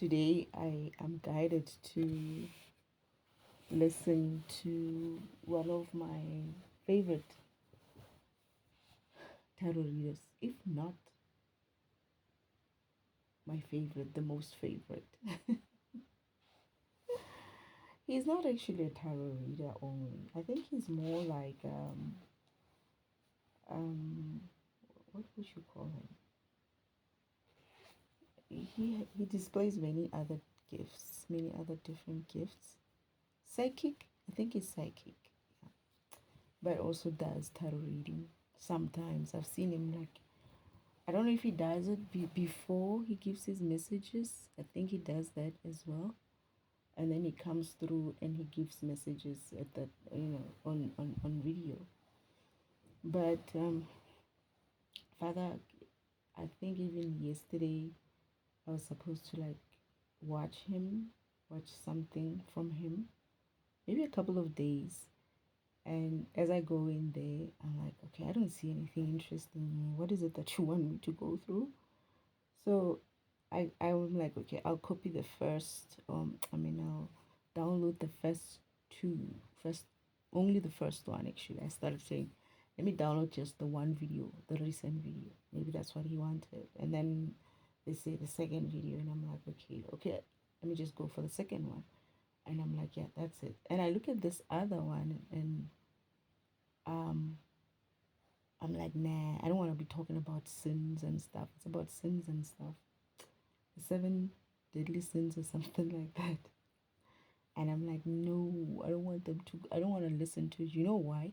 Today I am guided to listen to one of my favorite tarot readers, if not my favorite, the most favorite. He's not actually a tarot reader only. I think he's more like um what would you call him? He displays many other gifts, many other different gifts. Psychic, I think he's psychic, yeah. But also does tarot reading. Sometimes I've seen him like, I don't know if he does it before he gives his messages. I think he does that as well. And then he comes through and he gives messages at that, on video. But Father, I think even yesterday I was supposed to like watch something from him, maybe a couple of days. And as I go in there, I'm like, okay, I don't see anything interesting here. What is it that you want me to go through? So I'm like, okay, I'll copy the first, I'll download the first, only the first one actually. I started saying, let me download just the one video, the recent video. Maybe that's what he wanted. And then they say the second video, and I'm like, okay, let me just go for the second one. And I'm like, yeah, that's it. And I look at this other one, and um, I'm like, nah, I don't want to be talking about sins and stuff. It's about sins and stuff. The seven deadly sins or something like that. And I'm like, no, I don't want to listen to it. You know why?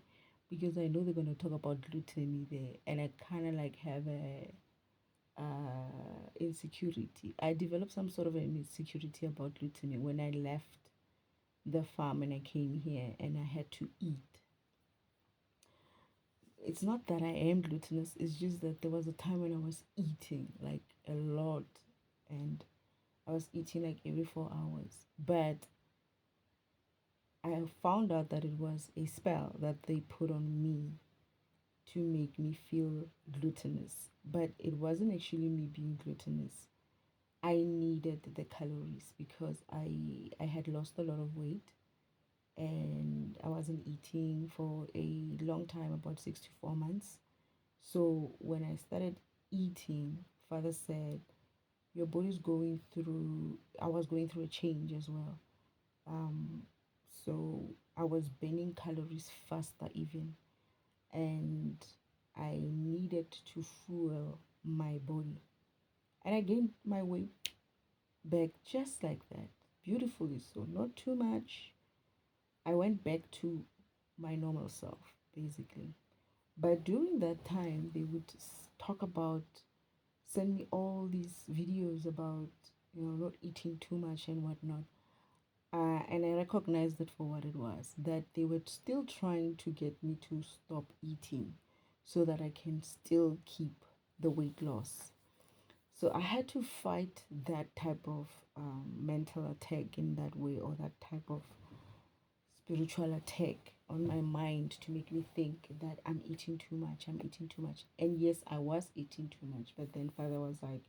Because I know they're going to talk about gluttony there. And I kind of like have a insecurity. I developed some sort of an insecurity about gluttony when I left the farm and I came here and I had to eat. It's not that I am glutinous, it's just that there was a time when I was eating like a lot, and I was eating like every 4 hours. But I found out that it was a spell that they put on me to make me feel glutinous. But it wasn't actually me being glutinous. I needed the calories because I had lost a lot of weight and I wasn't eating for a long time, about 6 to 4 months. So when I started eating, Father said, your body's going through, I was going through a change as well. Um, so I was burning calories faster even, and I needed to fuel my body. And I gained my weight back just like that, beautifully so, not too much. I went back to my normal self, basically. But during that time, they would talk about, send me all these videos about, not eating too much and whatnot. And I recognized it for what it was, that they were still trying to get me to stop eating so that I can still keep the weight loss. So I had to fight that type of mental attack in that way, or that type of spiritual attack on my mind to make me think that I'm eating too much, I'm eating too much. And yes, I was eating too much, but then Father was like,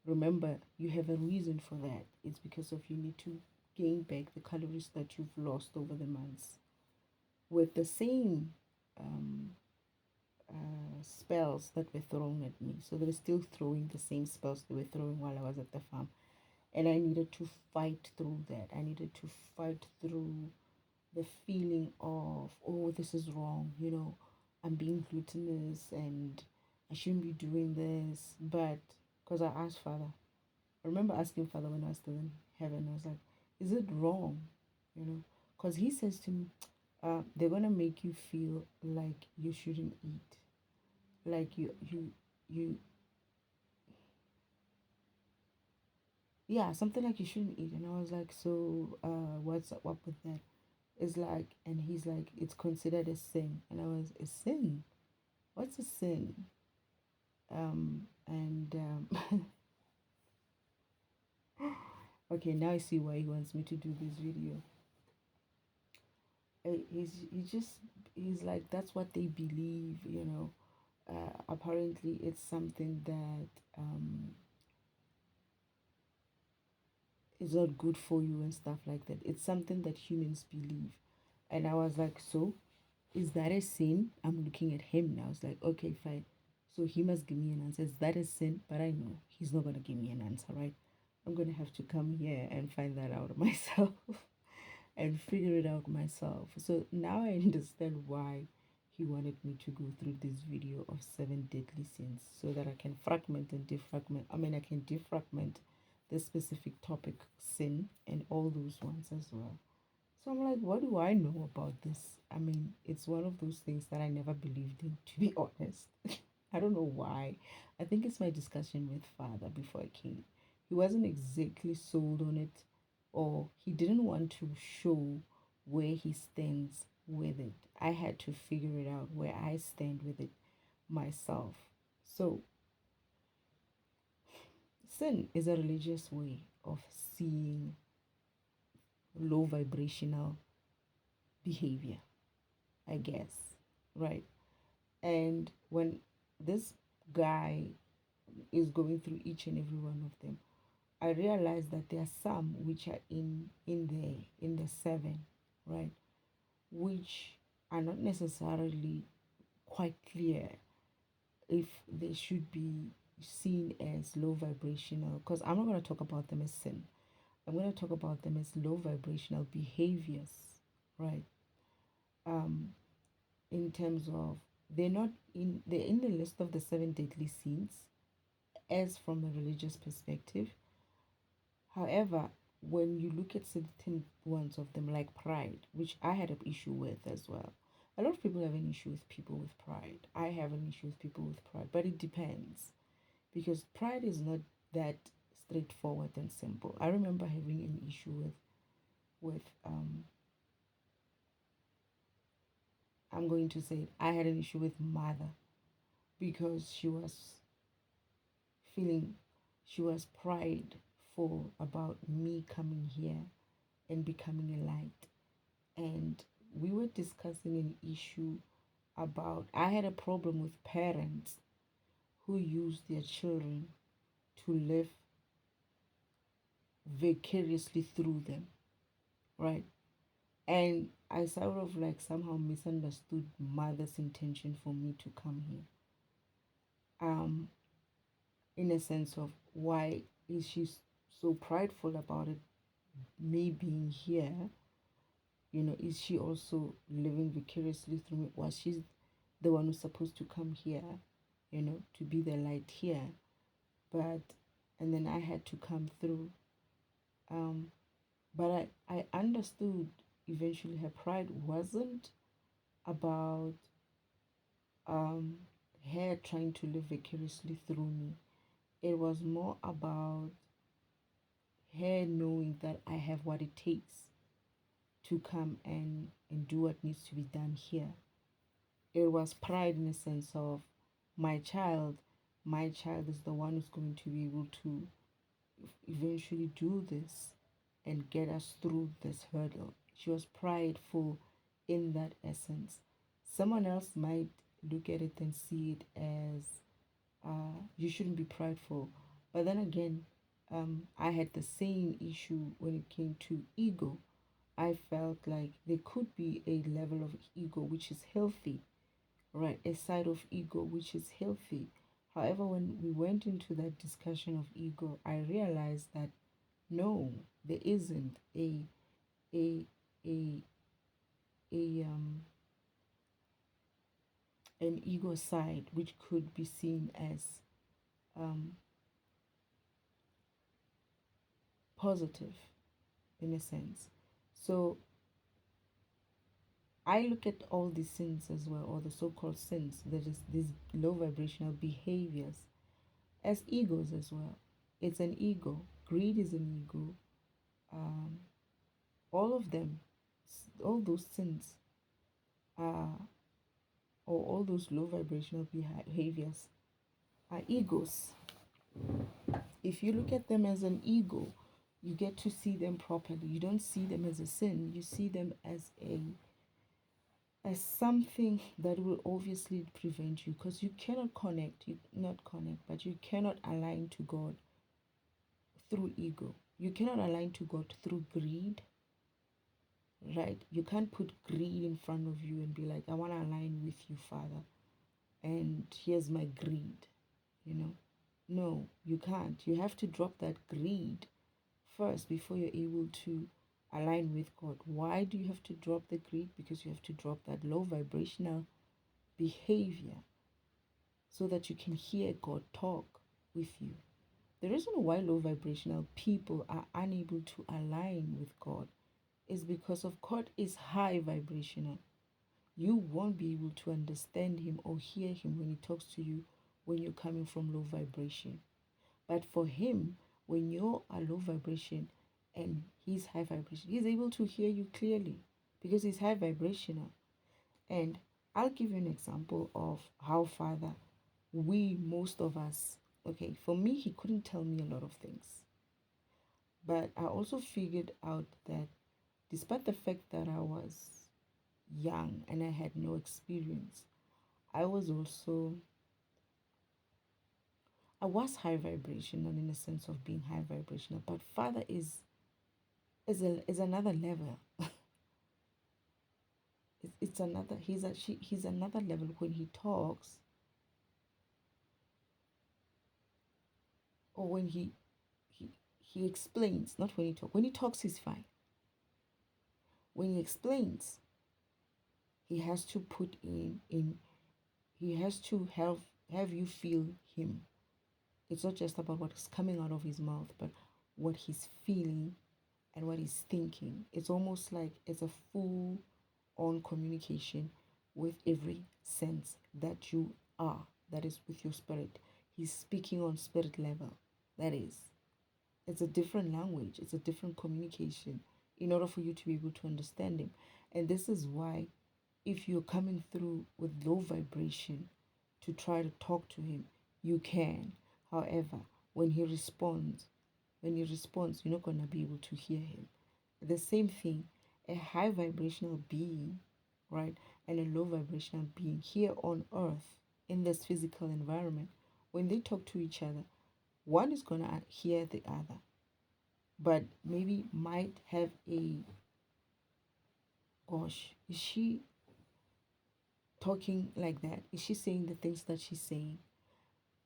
remember, you have a reason for that. It's because of you need to gain back the calories that you've lost over the months with the same um, spells that were thrown at me. So they were still throwing the same spells they were throwing while I was at the farm. And I needed to fight through that. I needed to fight through the feeling of, oh, this is wrong, I'm being glutinous and I shouldn't be doing this. But because I asked Father, I remember asking Father when I was still in heaven, I was like, is it wrong? Because He says to me, they're going to make you feel like you shouldn't eat. Like you, yeah, something like you shouldn't eat. And I was like, so what's up with that? Is like, and he's like, it's considered a sin. And I was, a sin? What's a sin? And okay, now I see why he wants me to do this video. He's like, that's what they believe, apparently it's something that is not good for you and stuff like that. It's something that humans believe. And I was like, so is that a sin? I'm looking at him now. I was like, okay, fine. So he must give me an answer. Is that a sin? But I know he's not going to give me an answer, right? I'm going to have to come here and find that out myself and figure it out myself. So now I understand why he wanted me to go through this video of 7 deadly sins so that I can fragment and defragment. I mean, I can defragment the specific topic sin and all those ones as well. So I'm like, what do I know about this? I mean, it's one of those things that I never believed in, to be honest. I don't know why. I think it's my discussion with Father before I came. He wasn't exactly sold on it, or he didn't want to show where he stands with it. I had to figure it out where I stand with it myself. So, sin is a religious way of seeing low vibrational behavior, I guess, right? And when this guy is going through each and every one of them, I realized that there are some which are in the seven, right, which are not necessarily quite clear if they should be seen as low vibrational. Because I'm not going to talk about them as sin. I'm going to talk about them as low vibrational behaviors, right? Um, in terms of they're in the list of the 7 deadly sins as from a religious perspective. However, when you look at certain ones of them, like pride, which I had an issue with as well. A lot of people have an issue with people with pride. I have an issue with people with pride, but it depends because pride is not that straightforward and simple. I remember having an issue with I'm going to say it, I had an issue with mother because feeling she was prideful about me coming here and becoming a light. And we were discussing an issue about I had a problem with parents who use their children to live vicariously through them, right? And I sort of like somehow misunderstood mother's intention for me to come here. In a sense of why is she so prideful about it, me being here? Is she also living vicariously through me? Was she the one who's supposed to come here, to be the light here? But, and then I had to come through. But I understood eventually her pride wasn't about her trying to live vicariously through me. It was more about her knowing that I have what it takes to come and do what needs to be done here. It was pride in the sense of my child. My child is the one who's going to be able to eventually do this and get us through this hurdle. She was prideful in that essence. Someone else might look at it and see it as you shouldn't be prideful. But then again, I had the same issue when it came to ego. I felt like there could be a level of ego which is healthy, right? A side of ego which is healthy. However, when we went into that discussion of ego, I realized that no, there isn't a a a an ego side which could be seen as um, positive in a sense. So I look at all these sins as well, or the so-called sins, that is these low vibrational behaviors, as egos as well. It's an ego. Greed is an ego. Um, all of them, all those sins are, or all those low vibrational behaviors are egos. If you look at them as an ego, you get to see them properly. You don't see them as a sin. You see them as something that will obviously prevent you, because you cannot connect, you not connect, but you cannot align to God through ego. You cannot align to God through greed, right? You can't put greed in front of you and be like, I want to align with you, Father, and here's my greed, you know? No, you can't. You have to drop that greed first before you're able to align with God. Why do you have to drop the greed? Because you have to drop that low vibrational behavior so that you can hear God talk with you. The reason why low vibrational people are unable to align with God is because of God is high vibrational. You won't be able to understand him or hear him when he talks to you when you're coming from low vibration. But for him, when you're a low vibration and he's high vibration, he's able to hear you clearly because he's high vibrational. And I'll give you an example of how Father, most of us, okay, for me, he couldn't tell me a lot of things. But I also figured out that despite the fact that I was young and I had no experience, I was also I was high vibrational in the sense of being high vibrational, but Father is another level. It's another he's another level when he talks, or when he he explains, not when he talks. When he talks he's fine. When he explains, he has to put in he has to have you feel him. It's not just about what's coming out of his mouth, but what he's feeling and what he's thinking. It's almost like it's a full on communication with every sense that you are, that is with your spirit. He's speaking on spirit level. That is, it's a different language, it's a different communication in order for you to be able to understand him. And this is why, if you're coming through with low vibration to try to talk to him, you can. However, when he responds, you're not going to be able to hear him. The same thing, a high vibrational being, right, and a low vibrational being here on earth in this physical environment, when they talk to each other, one is going to hear the other, but maybe might have a, gosh, is she talking like that? Is she saying the things that she's saying?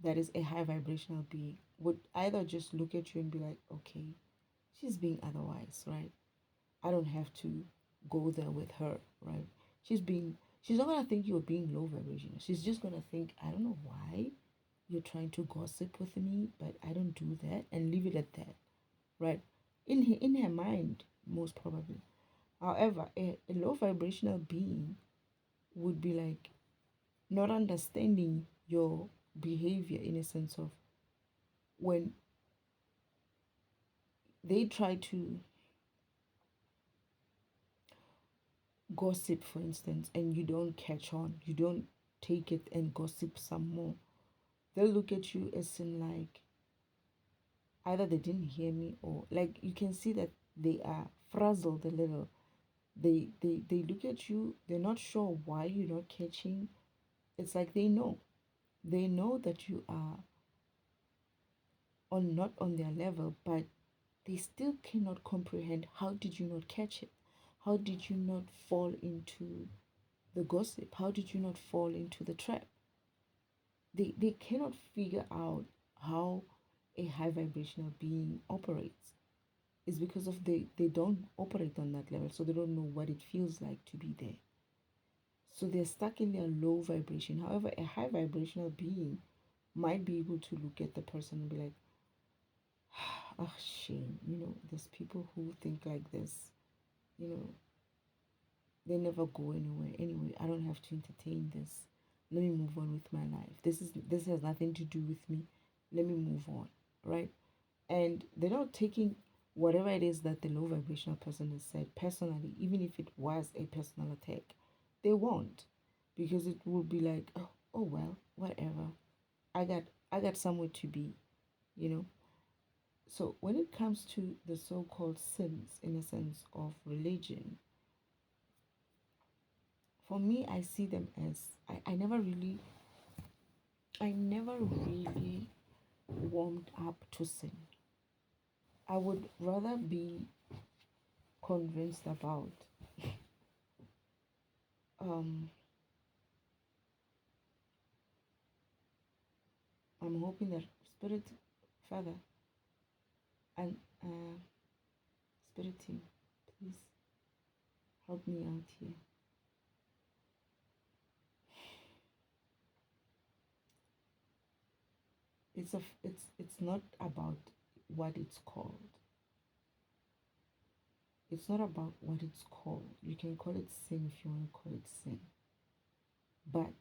That is a high vibrational being would either just look at you and be like, okay, she's being otherwise, right? I don't have to go there with her, right? She's not gonna think you're being low vibrational. She's just gonna think, I don't know why you're trying to gossip with me, but I don't do that, and leave it at that, right? In her mind, most probably. However, a low vibrational being would be like not understanding your behavior in a sense of when they try to gossip, for instance, and you don't catch on, you don't take it and gossip some more, they'll look at you as in like either they didn't hear me, or like you can see that they are frazzled a little. They look at you, they're not sure why you're not catching. It's like they know that you are on not on their level, but they still cannot comprehend how did you not catch it, how did you not fall into the gossip, how did you not fall into the trap. They cannot figure out how a high vibrational being operates. It's because of they don't operate on that level, so they don't know what it feels like to be there. So they're stuck in their low vibration. However, a high vibrational being might be able to look at the person and be like, ah, shame, there's people who think like this, you know, they never go anywhere. Anyway, I don't have to entertain this. Let me move on with my life. This has nothing to do with me. Let me move on, right? And they're not taking whatever it is that the low vibrational person has said personally, even if it was a personal attack. They won't, because it will be like, oh well, whatever. I got I got somewhere to be, you know. So when it comes to the so-called sins, in a sense of religion, for me, I see them as I never really warmed up to sin. I would rather be convinced about um I'm hoping that Spirit Father and Spirit team, please help me out here. It's not about what it's called. It's not about what it's called. You can call it sin if you want to call it sin. But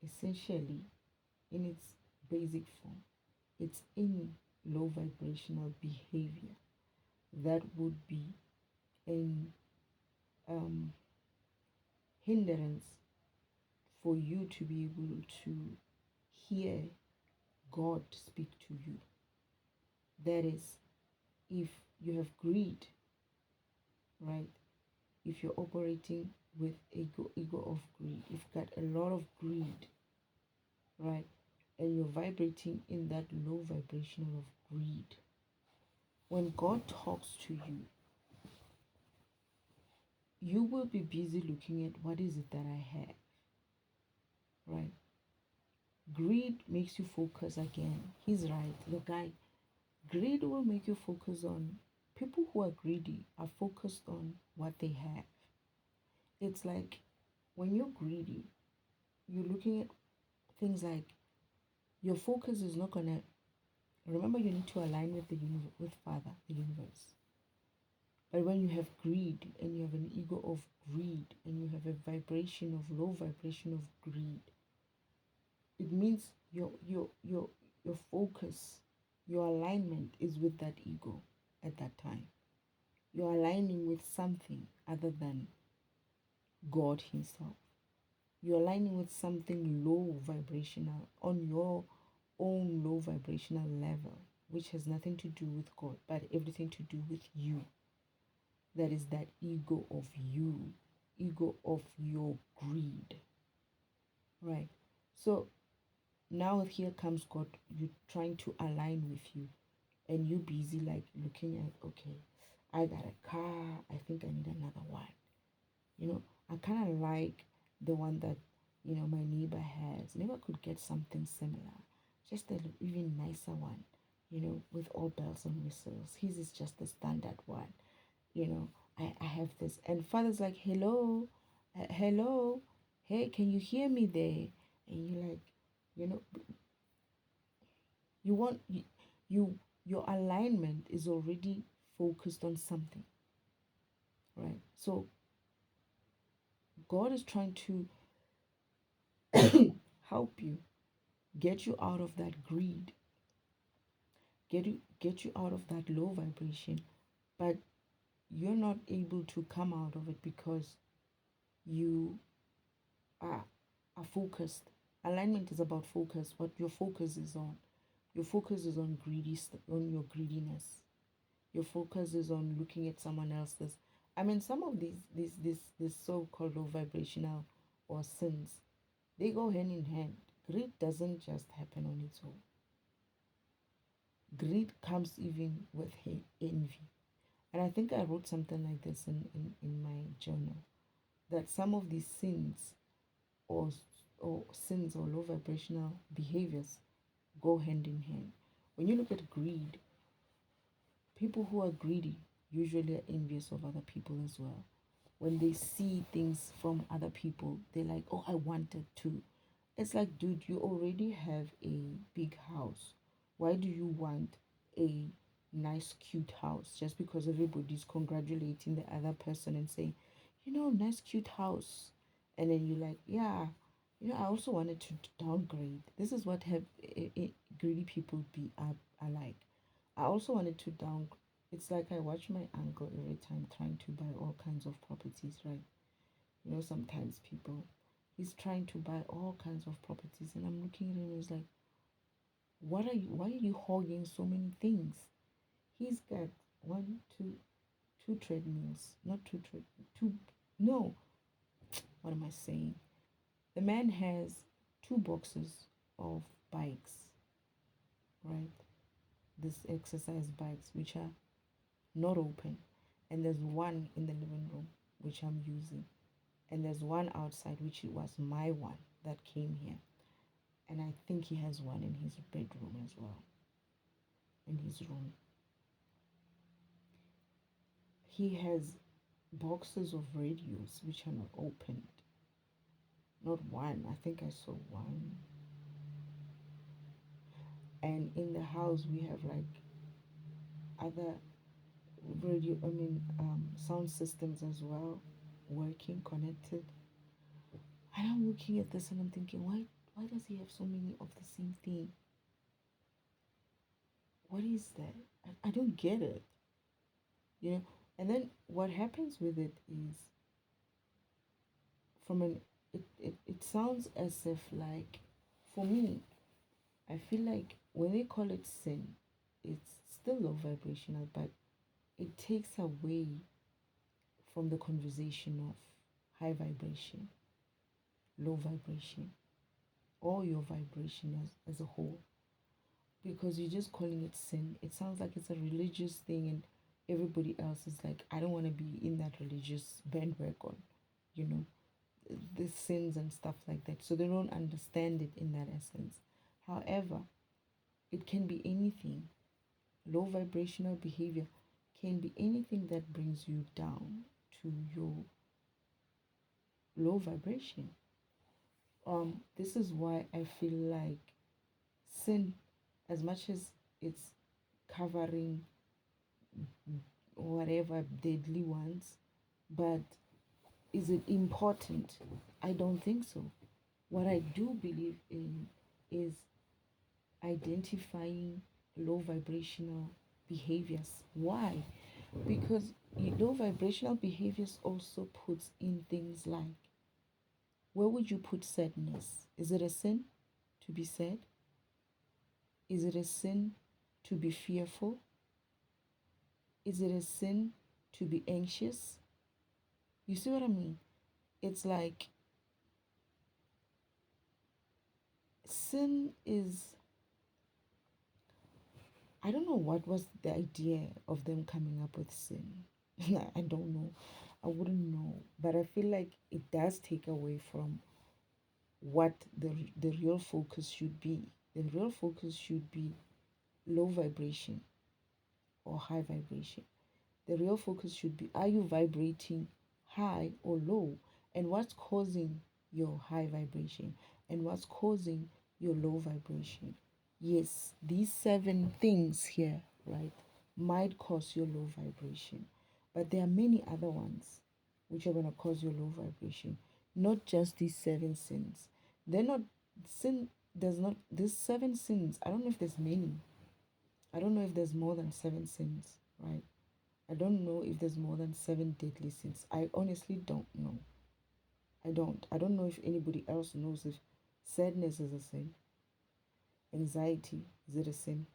essentially, in its basic form, it's any low vibrational behavior that would be an hindrance for you to be able to hear God speak to you. That is, if you have greed, right? If you're operating with ego of greed, if you've got a lot of greed, right? And you're vibrating in that low vibrational of greed. When God talks to you, you will be busy looking at what is it that I have, right? Greed makes you focus again. He's right, the guy. Greed will make you focus on people who are greedy are focused on what they have. It's like when you're greedy, you're looking at things like your focus is not gonna remember you need to align with with Father, the universe. But when you have greed and you have an ego of greed and you have a vibration of low vibration of greed, it means your focus, your alignment is with that ego at that time. You're aligning with something other than God Himself. You're aligning with something low vibrational on your own low vibrational level, which has nothing to do with God, but everything to do with you. That is that ego of you, ego of your greed, right? So now here comes God, you trying to align with you, and you busy like looking at, okay, I got a car, I think I need another one. I kind of like the one that, my neighbor has. Maybe I could get something similar, just a even nicer one, with all bells and whistles. His is just the standard one, I have this. And Father's like, hello, hello, hey, can you hear me there? And you're like, you know, you want, your alignment is already focused on something, right? So God is trying to help you, get you out of that greed, get you out of that low vibration, but you're not able to come out of it because you are focused. Alignment is about focus. What your focus is on. Your focus is on on your greediness. Your focus is on looking at someone else's. I mean, some of these so-called low vibrational or sins, they go hand in hand. Greed doesn't just happen on its own. Greed comes even with envy. And I think I wrote something like this in my journal, that some of these sins or or low vibrational behaviors go hand in hand. When you look at greed, people who are greedy usually are envious of other people as well. When they see things from other people, they're like, oh, I wanted to. It's like, dude, you already have a big house. Why do you want a nice, cute house just because everybody's congratulating the other person and saying, nice, cute house? And then you're like, yeah, I also wanted to downgrade. This is what have greedy people are like. I also wanted to down. It's like I watch my uncle every time trying to buy all kinds of properties, right? Sometimes he's trying to buy all kinds of properties, and I'm looking at him and it's like, why are you hogging so many things? He's got two treadmills, not two, no, what am I saying? The man has two boxes of bikes, right? This exercise bikes, which are not open, and there's one in the living room which I'm using, and there's one outside which was my one that came here, and I think he has one in his bedroom as well, in his room. He has boxes of radios which are not opened. Not one, I think I saw one. And in the house we have like other radio, sound systems as well, working, connected. And I'm looking at this and I'm thinking, why does he have so many of the same thing? What is that? I don't get it. You know, and then what happens with it is from an it sounds as if, like, for me, I feel like when they call it sin, it's still low vibrational, but it takes away from the conversation of high vibration, low vibration, or your vibration as a whole. Because you're just calling it sin. It sounds like it's a religious thing, and everybody else is like, I don't want to be in that religious bandwagon, you know, the sins and stuff like that. So they don't understand it in that essence. However, it can be anything. Low vibrational behavior can be anything that brings you down to your low vibration. This is why I feel like sin, as much as it's covering whatever deadly ones, but is it important? I don't think so. What I do believe in is identifying low vibrational behaviors. Why? Because low vibrational behaviors also puts in things like, where would you put sadness? Is it a sin to be sad? Is it a sin to be fearful? Is it a sin to be anxious? You see what I mean? It's like sin is, I don't know what was the idea of them coming up with sin. I don't know. I wouldn't know. But I feel like it does take away from what the real focus should be. The real focus should be low vibration or high vibration. The real focus should be, are you vibrating high or low? And what's causing your high vibration? And what's causing your low vibration? Yes, these 7 things here, right, might cause your low vibration. But there are many other ones which are going to cause your low vibration. Not just these 7 sins. They're not, sin does not, these 7 sins, I don't know if there's many. I don't know if there's more than 7 sins, right? I don't know if there's more than 7 deadly sins. I honestly don't know. I don't. I don't know if anybody else knows if sadness is a sin. Anxiety, is it a sin?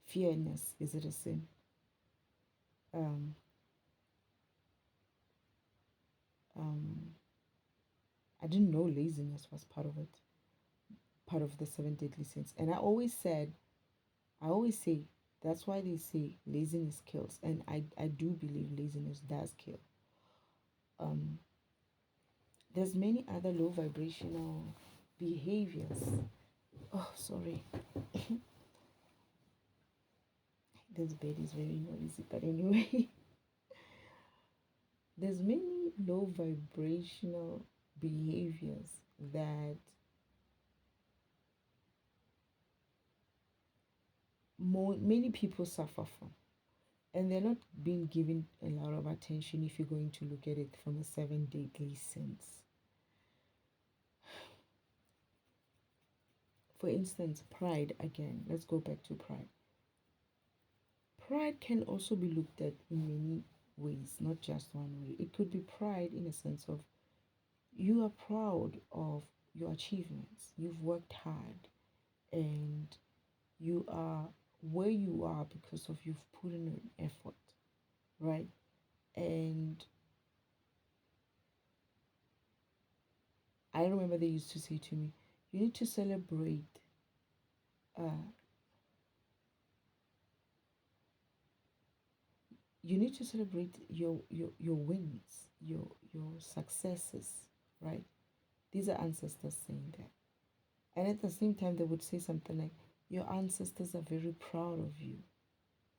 Fearness, is it a sin? Um, I didn't know laziness was part of it, part of the 7 deadly sins. And I always say, that's why they say laziness kills. And I do believe laziness does kill. There's many other low vibrational behaviors. Oh, sorry. This bed is very noisy, but anyway. There's many low vibrational behaviors that many people suffer from, and they're not being given a lot of attention if you're going to look at it from a 7 deadly sins. For instance, pride. Again, let's go back to pride. Pride can also be looked at in many ways, not just one way. It could be pride in a sense of, you are proud of your achievements, you've worked hard, and you are where you are because of you've put in an effort, right? And I remember they used to say to me, you need to celebrate uh, you need to celebrate your wins, your successes, right? These are ancestors saying that. And at the same time, they would say something like, your ancestors are very proud of you.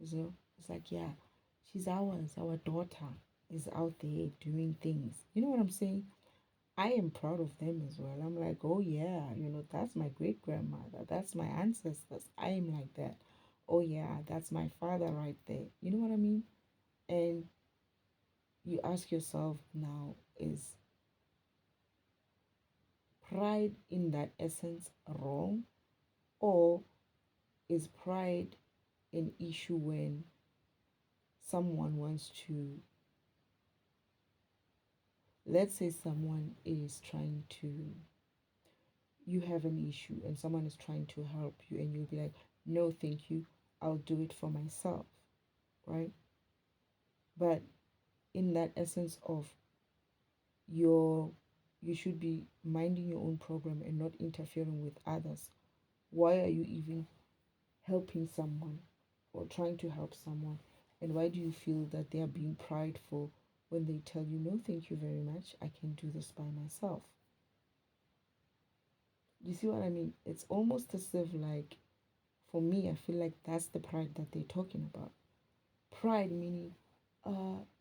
You know, it's like, yeah, she's ours. Our daughter is out there doing things. You know what I'm saying? I am proud of them as well. I'm like, oh yeah, that's my great grandmother. That's my ancestors. I am like that. Oh yeah, that's my father right there. You know what I mean? And you ask yourself now, is pride in that essence wrong? Or is pride an issue when someone wants to, let's say someone is trying to, you have an issue and someone is trying to help you and you'll be like, no, thank you, I'll do it for myself, right? But in that essence of your, you should be minding your own program and not interfering with others. Why are you even helping someone or trying to help someone? And why do you feel that they are being prideful when they tell you, no, thank you very much, I can do this by myself? You see what I mean? It's almost as if, like, for me, I feel like that's the pride that they're talking about. Pride meaning,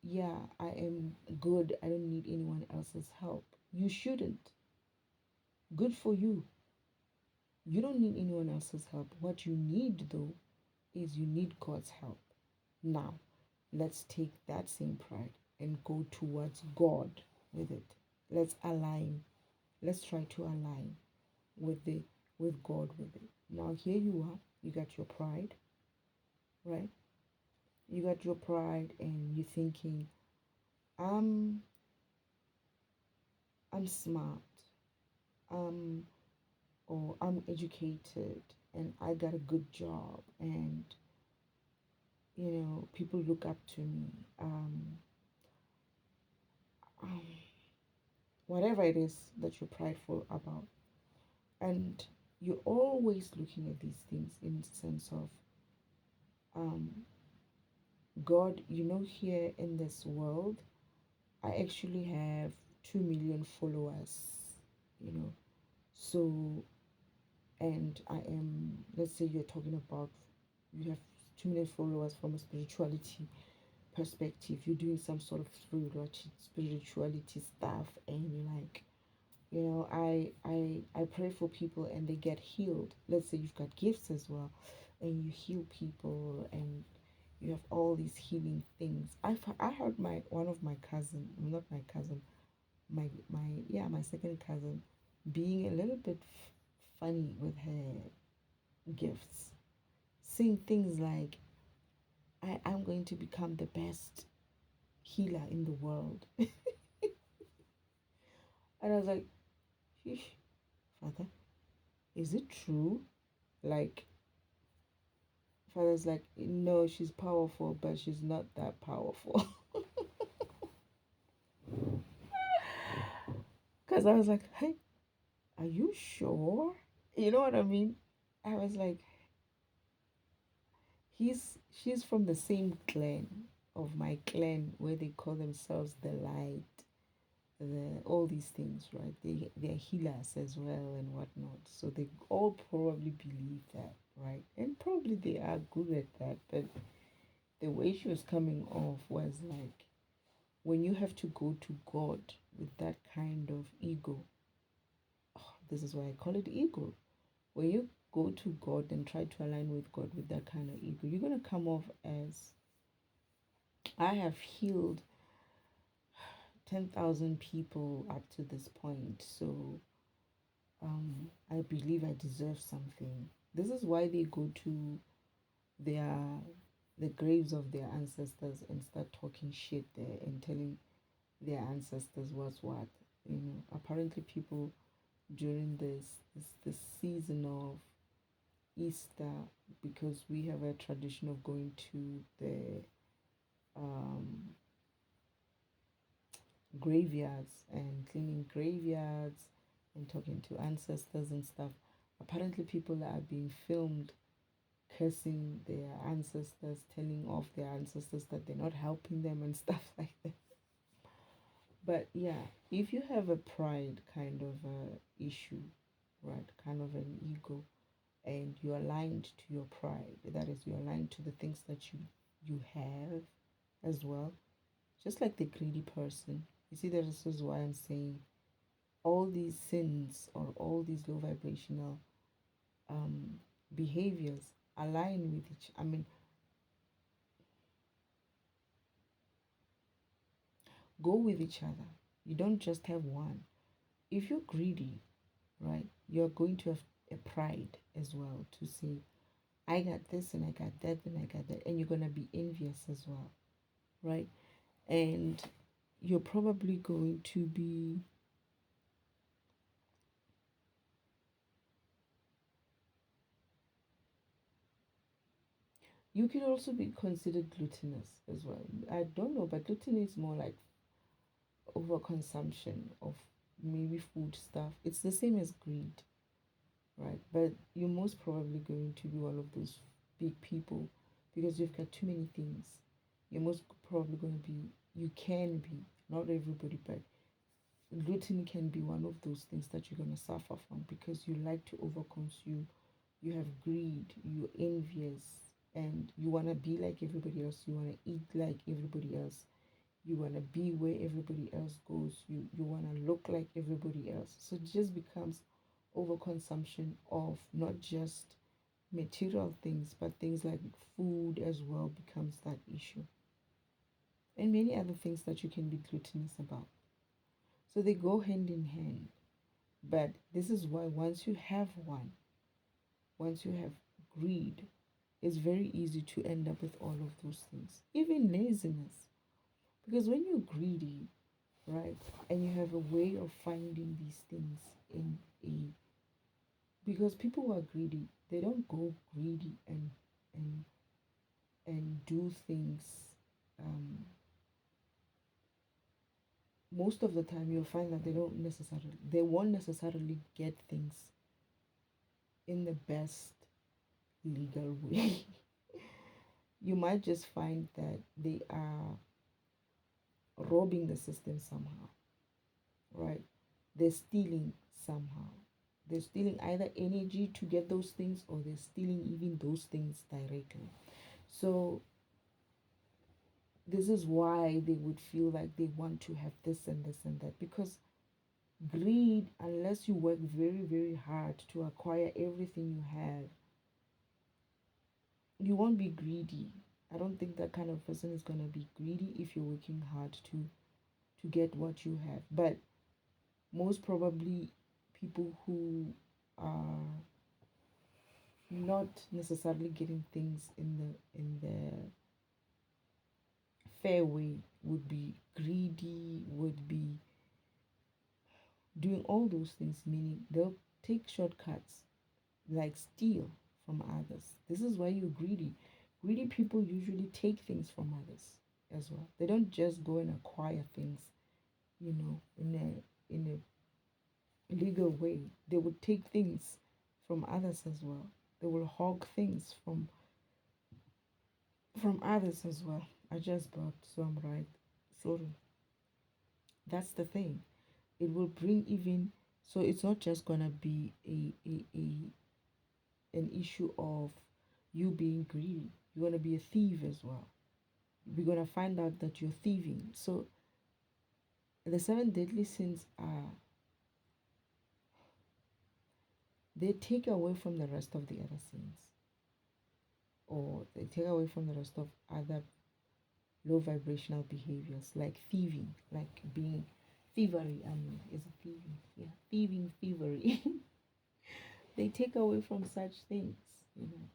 yeah, I am good, I don't need anyone else's help. You shouldn't. Good for you. You don't need anyone else's help. What you need, though, is you need God's help. Now, let's take that same pride and go towards God with it. Let's align. Let's try to align with the with God with it. Now here you are. You got your pride, right? You got your pride and you're thinking, I'm I'm smart. Um or I'm educated and I got a good job and people look up to me. Um whatever it is that you're prideful about. And you're always looking at these things in the sense of um, God, here in this world, I actually have 2 million followers, you know. So, and I am, let's say you're talking about, you have 2 million followers from a spirituality perspective. You're doing some sort of spirituality stuff, and you're like, I pray for people and they get healed. Let's say you've got gifts as well, and you heal people, and you have all these healing things. I heard my one of my cousin, not my cousin, my second cousin, being a little bit funny with her gifts, saying things like, I'm going to become the best healer in the world. And I was like, Sheesh, Father, is it true? Like, Father's like, no, she's powerful, but she's not that powerful. Because I was like, hey, are you sure? You know what I mean? I was like, she's from the same clan of my clan where they call themselves the light, all these things, right? They're healers as well and whatnot. So they all probably believe that, right? And probably they are good at that, but the way she was coming off was like, when you have to go to God with that kind of ego, oh, this is why I call it ego. When you go to God and try to align with God with that kind of ego, you're going to come off as, I have healed 10,000 people up to this point, so I believe I deserve something. This is why they go to their the graves of their ancestors and start talking shit there and telling their ancestors was what. Apparently people during this season of Easter, because we have a tradition of going to the um, graveyards and cleaning graveyards and talking to ancestors and stuff. Apparently people are being filmed cursing their ancestors, telling off their ancestors that they're not helping them and stuff like that. But yeah, if you have a pride kind of a issue, right, kind of an ego, and you're aligned to your pride, that is, you're aligned to the things that you have as well, just like the greedy person. You see, this is why I'm saying all these sins or all these low vibrational um, behaviors align with each. I mean, go with each other. You don't just have one. If you're greedy, right, you're going to have a pride as well to say, I got this and I got that and I got that. And you're going to be envious as well, right? And you're probably going to be, you can also be considered gluttonous as well. I don't know, but gluttony is more like overconsumption of maybe food stuff. It's the same as greed, right? But you're most probably going to be one of those big people because you've got too many things. You're most probably going to be, you can be, not everybody, but gluttony can be one of those things that you're going to suffer from because you like to overconsume. You have greed, you're envious, and you want to be like everybody else. You want to eat like everybody else. You want to be where everybody else goes. You want to look like everybody else. So it just becomes overconsumption of not just material things, but things like food as well becomes that issue. And many other things that you can be gluttonous about. So they go hand in hand. But this is why once you have one, once you have greed, it's very easy to end up with all of those things. Even laziness. Because when you're greedy, right, and you have a way of finding these things in a, because people who are greedy, they don't go greedy and and do things. um Most of the time you'll find that they won't necessarily get things in the best legal way. You might just find that they are robbing the system somehow, right? They're stealing somehow. They're stealing either energy to get those things or they're stealing even those things directly. So this is why they would feel like they want to have this and this and that, because greed, unless you work very, very hard to acquire everything you have, you won't be greedy. I don't think that kind of person is going to be greedy if you're working hard to get what you have. But most probably people who are not necessarily getting things in the fair way would be greedy, would be doing all those things, meaning they'll take shortcuts like steal from others. This is why you're greedy. Greedy people usually take things from others as well. They don't just go and acquire things, in a legal way. They would take things from others as well. They will hog things from others as well. I just burped, so I'm right. Sorry. That's the thing. It will bring even, so it's not just gonna be an issue of you being greedy. You're gonna be a thief as well. We're gonna find out that you're thieving. So the seven deadly sins are, they take away from the rest of the other sins, or they take away from the rest of other low vibrational behaviors like thieving, like being thievery. Is it thieving? Yeah, thieving, thievery. They take away from such things, you know,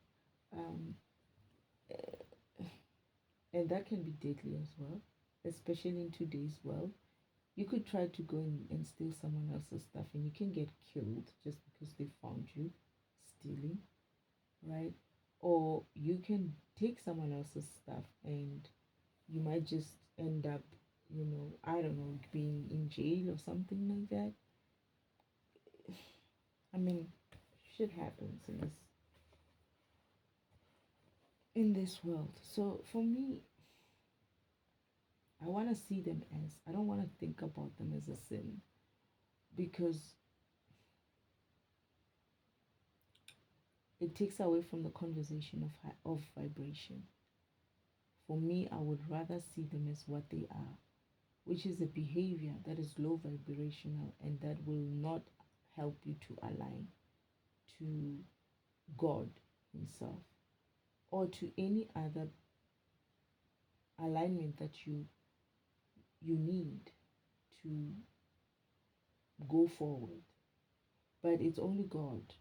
and that can be deadly as well, especially in today's world. You could try to go and steal someone else's stuff, and you can get killed just because they found you stealing, right? Or you can take someone else's stuff and you might just end up, I don't know, being in jail or something like that. I mean, shit happens in this in this world. So for me, I want to see them as, I don't want to think about them as a sin, because it takes away from the conversation of vibration. For me, I would rather see them as what they are, which is a behavior that is low vibrational and that will not help you to align to God Himself or to any other alignment that you need to go forward. But it's only God.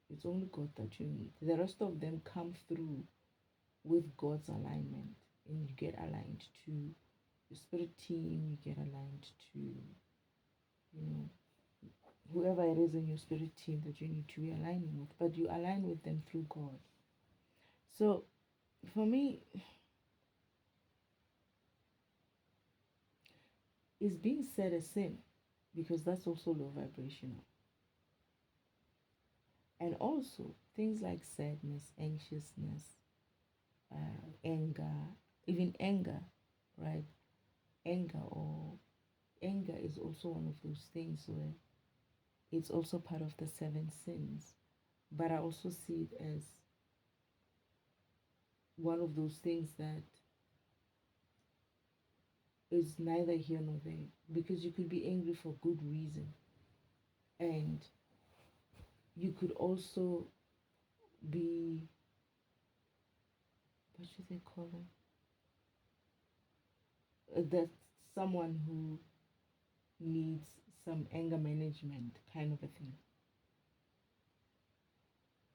It's only God that you need. The rest of them come through with God's alignment, and you get aligned to your spirit team, you get aligned to, whoever it is in your spirit team that you need to be aligning with, but you align with them through God. So for me, it's being said a sin because that's also low vibrational. And also things like sadness, anxiousness, anger, even anger, right? Anger is also one of those things where it's also part of the seven sins. But I also see it as one of those things that is neither here nor there, because you could be angry for good reason, and you could also be, what should they call them, that's someone who needs some anger management kind of a thing.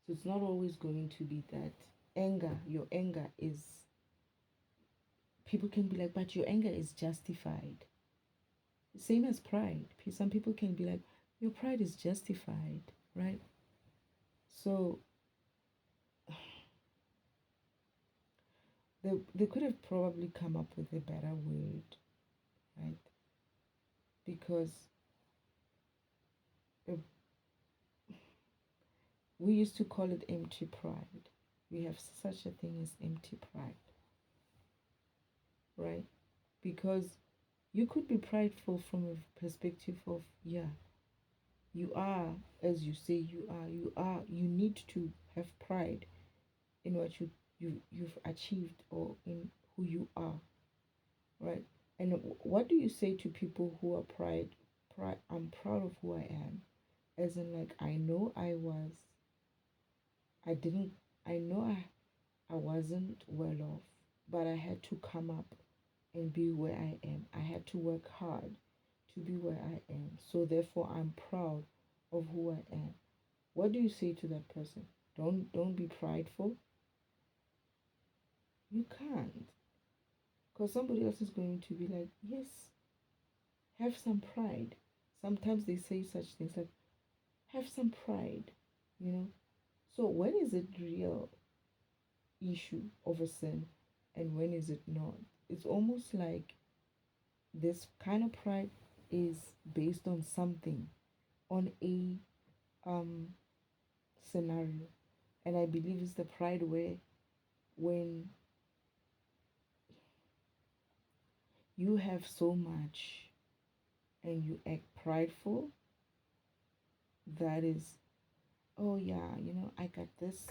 So it's not always going to be that your anger is, people can be like, but your anger is justified. Same as pride. Some people can be like, your pride is justified, right? So they could have probably come up with a better word, right? Because we used to call it empty pride. We have such a thing as empty pride, right? Because you could be prideful from a perspective of, yeah, you are, as you say, you need to have pride in what you've achieved or in who you are, right? And what do you say to people who are pride, I'm proud of who I am, as in, like, I didn't, I know I wasn't well off, but I had to come up and be where I am. I had to work hard to be where I am. So therefore I'm proud of who I am. What do you say to that person? Don't be prideful. You can't. Because somebody else is going to be like, yes, have some pride. Sometimes they say such things like, have some pride, you know? So when is it real issue of a sin and when is it not? It's almost like this kind of pride is based on something, on a um scenario. And I believe it's the pride where when you have so much and you act prideful, that is, oh yeah, I got this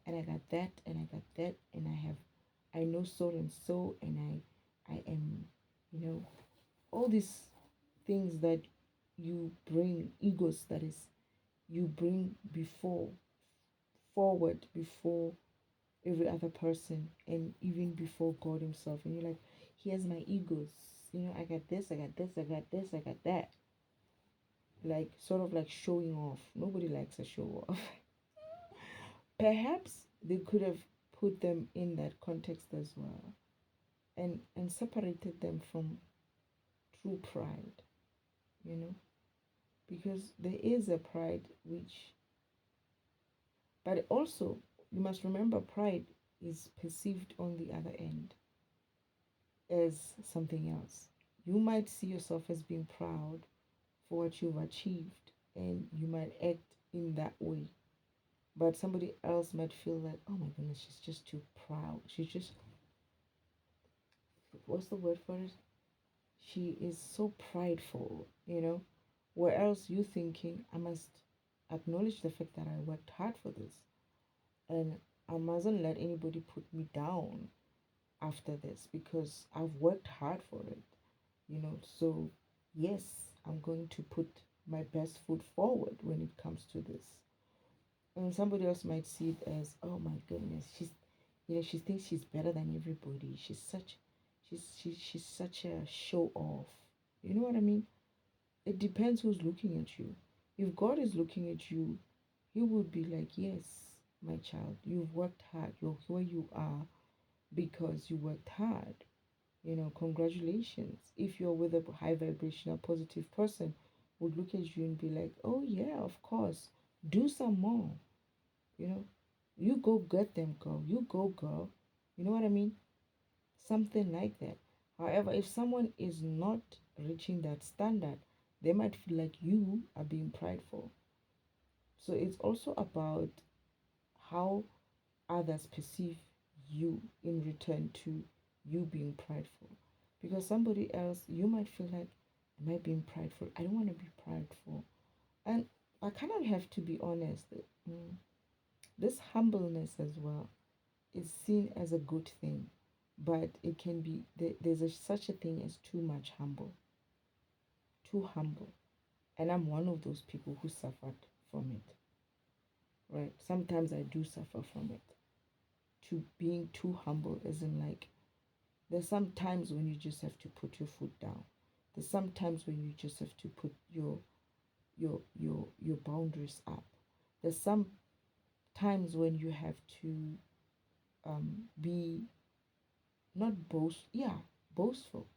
and I got that and I got that and I know so and so and I am, you know, all these things that you bring, egos that is, you bring forward before every other person and even before God Himself. And you're like, here's my egos. I got this, I got this, I got this, I got that. Like, sort of like showing off. Nobody likes a show off. Perhaps they could have put them in that context as well and separated them from true pride, you know, because there is a pride which, but also you must remember pride is perceived on the other end as something else. You might see yourself as being proud for what you've achieved and you might act in that way. But somebody else might feel like, oh my goodness, she's just too proud. She's just, what's the word for it? She is so prideful, you know? Whereas you thinking, I must acknowledge the fact that I worked hard for this. And I mustn't let anybody put me down after this because I've worked hard for it, you know. So, yes, I'm going to put my best foot forward when it comes to this. And somebody else might see it as, oh my goodness, she thinks she's better than everybody. She's such a show off. You know what I mean? It depends who's looking at you. If God is looking at you, He would be like, yes, my child, you've worked hard. You're where you are because you worked hard. You know, congratulations. If you're with a high vibrational positive person, would look at you and be like, oh yeah, of course, do some more. You know, you go get them, girl. You go, girl. You know what I mean? Something like that. However, if someone is not reaching that standard, they might feel like you are being prideful. So it's also about how others perceive you in return to you being prideful. Because somebody else, you might feel like, am I being prideful? I don't want to be prideful. And I kind of have to be honest. This humbleness as well is seen as a good thing, but it can be, there's such a thing as too humble. And I'm one of those people who suffered from it, right? Sometimes I do suffer from it. To being too humble isn't like, there's some times when you just have to put your foot down. There's some times when you just have to put your boundaries up. There's some times when you have to be not boastful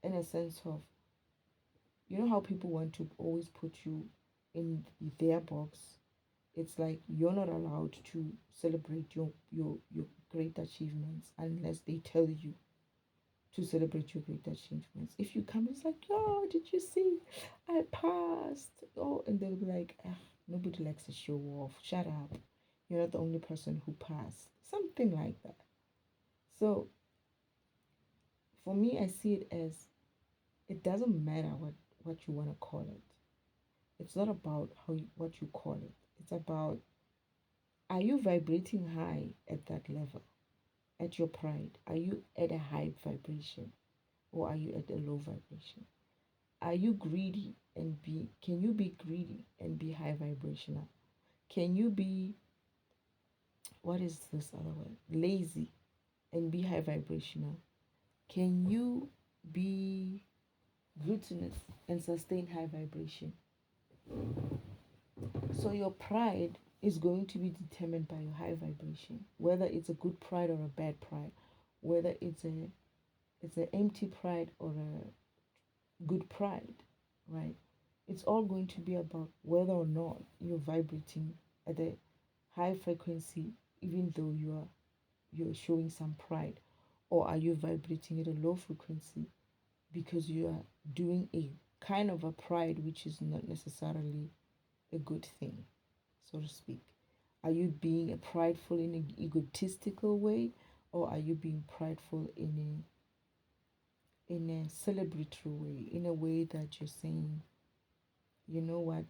in a sense of, you know how people want to always put you in their box. It's like you're not allowed to celebrate your great achievements unless they tell you to celebrate your great achievements. If you come, it's like, oh, did you see? I passed. Oh, and they'll be like, ah, nobody likes to show off. Shut up. You're not the only person who passed. Something like that. So for me, I see it as, it doesn't matter what you want to call it. It's not about what you call it. It's about, are you vibrating high at that level, at your pride? Are you at a high vibration or are you at a low vibration? Are you greedy and can you be greedy and be high vibrational? Can you be, what is this other word? Lazy and be high vibrational? Can you be gluttonous and sustain high vibration? So your pride is going to be determined by your high vibration, whether it's a good pride or a bad pride, whether it's an empty pride or a good pride, right? It's all going to be about whether or not you're vibrating at a high frequency, even though you're showing some pride, or are you vibrating at a low frequency because you are doing a kind of a pride which is not necessarily a good thing, so to speak. Are you being a prideful in an egotistical way, or are you being prideful in a celebratory way, in a way that you're saying, you know what,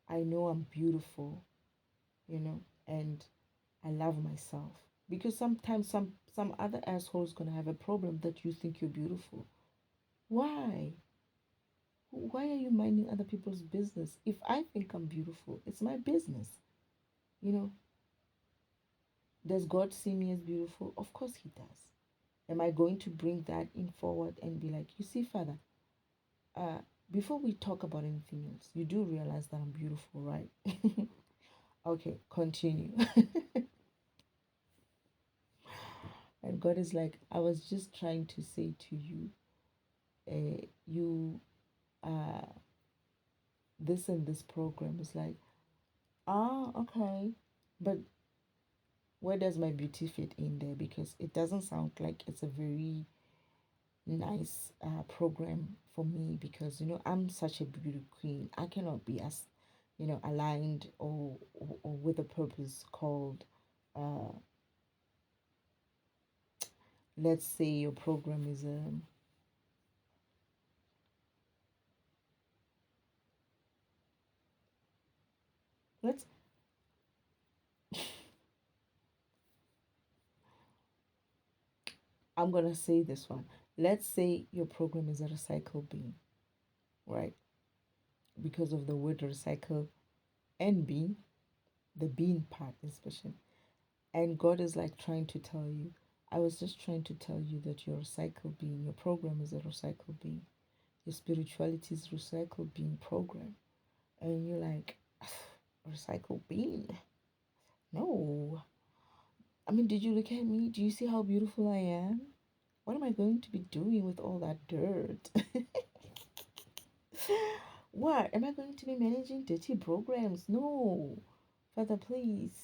I know I'm beautiful, you know, and I love myself. Because sometimes some other asshole's gonna have a problem that you think you're beautiful. Why? Why are you minding other people's business? If I think I'm beautiful, it's my business. You know, does God see me as beautiful? Of course He does. Am I going to bring that in forward and be like, you see, Father, uh, before we talk about anything else, you do realize that I'm beautiful, right? Okay, continue. And God is like, I was just trying to say to you, you this and this program is like, okay, but where does my beauty fit in there? Because it doesn't sound like it's a very nice program for me because, you know, I'm such a beauty queen. I cannot be as aligned or with a purpose called, uh, let's say your program is let's I'm gonna say this one. Let's say your program is a recycle bin, right? Because of the word recycle and bin, the bean part especially. And God is like trying to tell you, I was just trying to tell you that your recycle being, your program is a recycle being, your spirituality is recycle being program. And you're like, recycle being? No. I mean, did you look at me? Do you see how beautiful I am? What am I going to be doing with all that dirt? What? Am I going to be managing dirty programs? No. Father, please.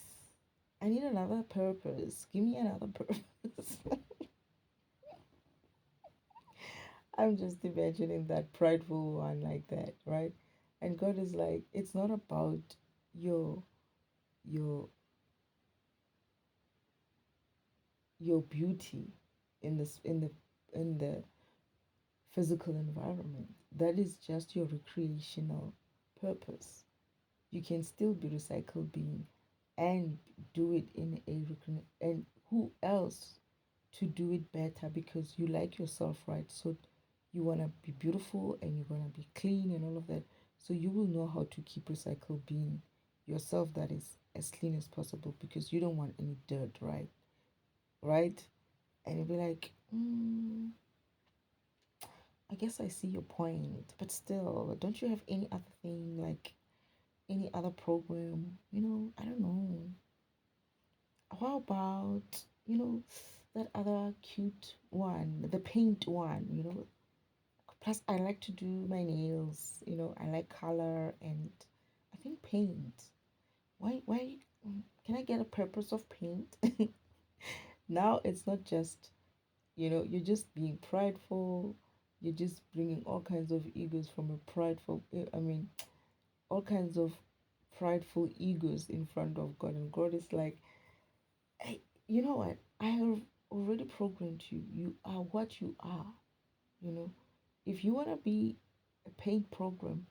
I need another purpose. Give me another purpose. I'm just imagining that prideful one like that, right? And God is like, it's not about your your your beauty in the physical environment. That is just your recreational purpose. You can still be recycled being and do it in and who else to do it better because you like yourself, right? So you want to be beautiful and you're going to be clean and all of that. So you will know how to keep recycle being yourself, that is as clean as possible, because you don't want any dirt, right? And you'll be like, I guess I see your point, but still, don't you have any other thing, like any other program? I don't know. How about, that other cute one, the paint one? Plus, I like to do my nails, I like color and I think paint. Why, can I get a purpose of paint? Now it's not just, you're just being prideful. You're just bringing all kinds of egos from a prideful, I mean, all kinds of prideful egos in front of God. And God is like, hey, you know what? I have already programmed you. You are what you are, you know. If you want to be a paid program,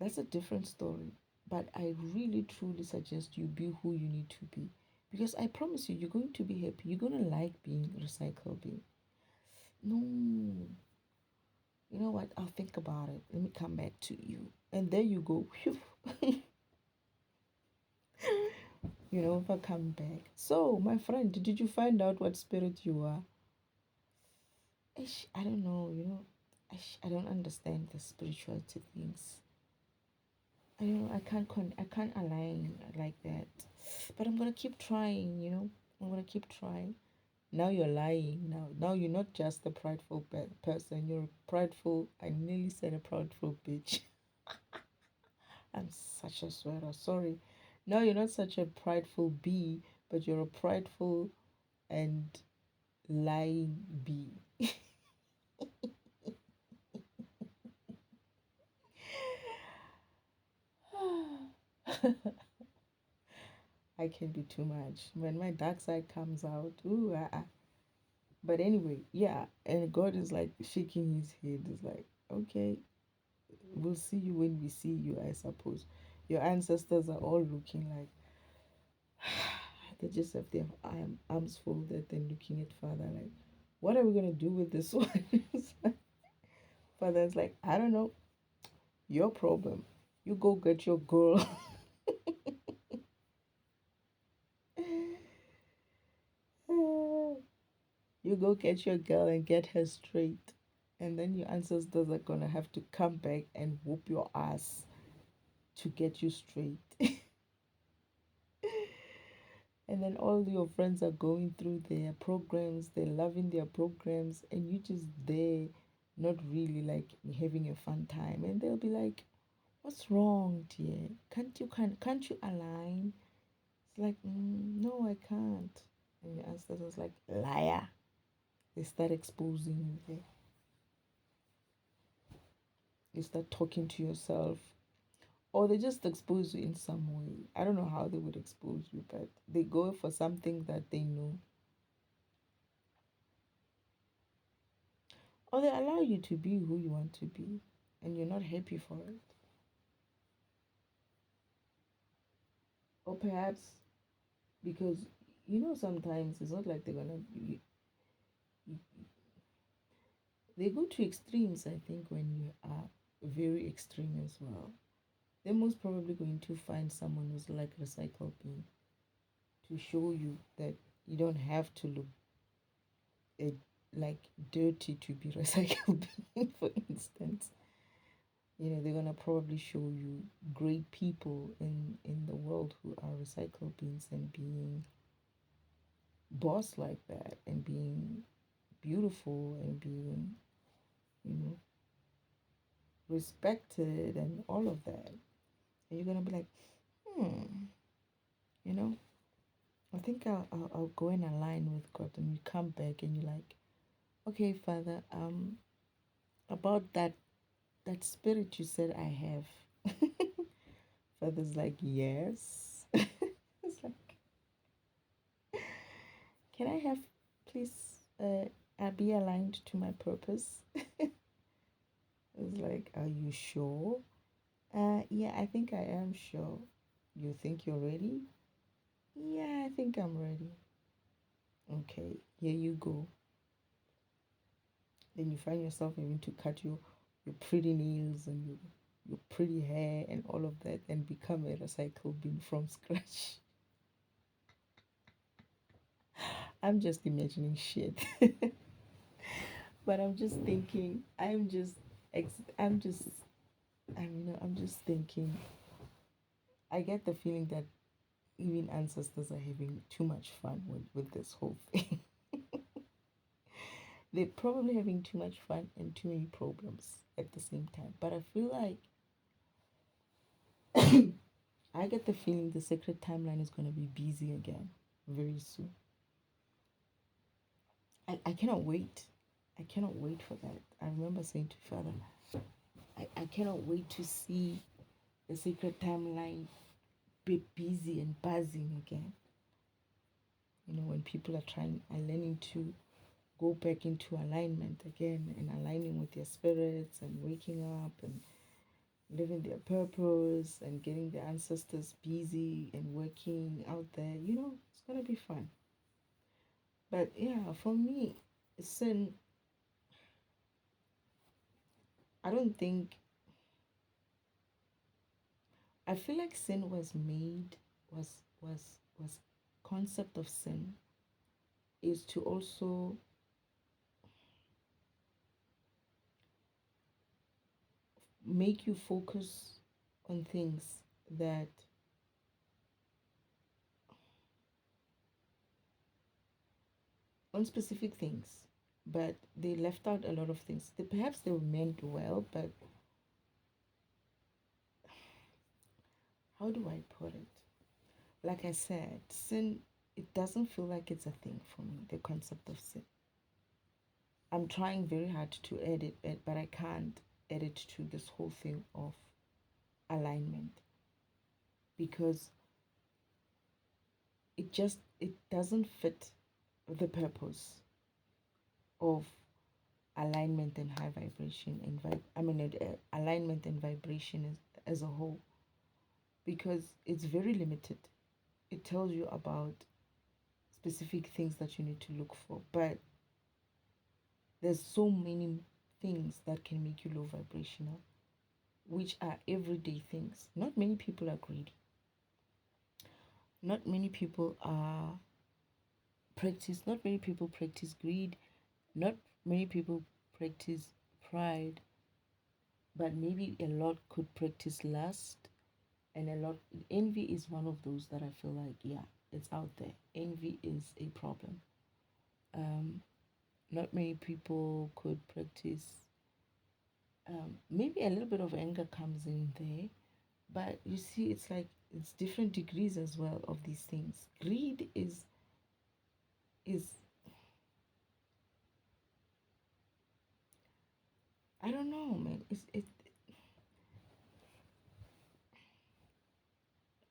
that's a different story. But I really truly suggest you be who you need to be. Because I promise you, you're going to be happy. You're going to like being recycled. No, you know what? I'll think about it. Let me come back to you. And there you go. If I come back. So, my friend, did you find out what spirit you are? I don't know, I don't understand the spirituality things. I can't align like that. But I'm gonna keep trying, I'm gonna keep trying. Now you're lying. Now you're not just a prideful person. You're a prideful. I nearly said a prideful bitch. I'm such a sweater. Sorry. No, you're not such a prideful bee, but you're a prideful and lying bee. I can be too much. When my dark side comes out, ooh, But anyway, yeah. And God is like shaking his head. It's like, okay, we'll see you when we see you, I suppose. Your ancestors are all looking like they just have their arms folded and looking at Father like, what are we gonna do with this one? Father's like, I don't know. Your problem. You go get your girl. You go get your girl and get her straight. And then your ancestors are gonna have to come back and whoop your ass to get you straight. And then all your friends are going through their programs, they're loving their programs, and you just there, not really like having a fun time. And they'll be like, what's wrong, dear? Can't you align? It's like, no, I can't. And your ancestors like, liar. They start exposing you there. You start talking to yourself. or they just expose you in some way. I don't know how they would expose you, but they go for something that they know, or they allow you to be who you want to be, and you're not happy for it. Or perhaps because sometimes it's not like they're gonna they go to extremes. I think when you are very extreme as well, they're most probably going to find someone who's like recycle bin to show you that you don't have to look uh, like dirty to be recycle bin, for instance. They're gonna probably show you great people in the world who are recycle bins and being boss like that and being beautiful and being you know respected and all of that. And you're gonna be like, hmm, you know I think I'll go and align with God. And you come back and you're like, okay, Father, about that spirit you said I have. Father's like, yes. It's like, can I have, please, be aligned to my purpose? It's like, are you sure? Yeah, I think I am sure. You think you're ready? Yeah, I think I'm ready. Okay, here you go. Then you find yourself having to cut your pretty nails and your pretty hair and all of that and become a recycle bin from scratch. I'm just imagining shit. But I'm just thinking, I'm just, I'm just thinking, I get the feeling that even ancestors are having too much fun with this whole thing. They're probably having too much fun and too many problems at the same time. But I feel like I get the feeling the sacred timeline is going to be busy again very soon. I cannot wait. I cannot wait for that. I remember saying to Father, I cannot wait to see the sacred timeline be busy and buzzing again. When people are learning to go back into alignment again and aligning with their spirits and waking up and living their purpose and getting their ancestors busy and working out there. It's going to be fun. But yeah, for me, sin, I don't think, I feel like sin was made, was concept of sin is to also make you focus on things that on specific things, but they left out a lot of things. Perhaps they were meant well, but how do I put it? Like I said, sin, it doesn't feel like it's a thing for me, the concept of sin. I'm trying very hard to edit it, but I can't edit to this whole thing of alignment because it doesn't fit the purpose of alignment and high vibration and alignment and vibration as a whole, because it's very limited. It tells you about specific things that you need to look for, but there's so many things that can make you low vibrational, which are everyday things. Not many people are greedy. Not many people not many people practice greed. Not many people practice pride, but maybe a lot could practice lust, and a lot envy is one of those that I feel like, yeah, it's out there. Envy is a problem. Not many people could practice, maybe a little bit of anger comes in there, but you see, it's like it's different degrees as well of these things. Greed is I don't know, man.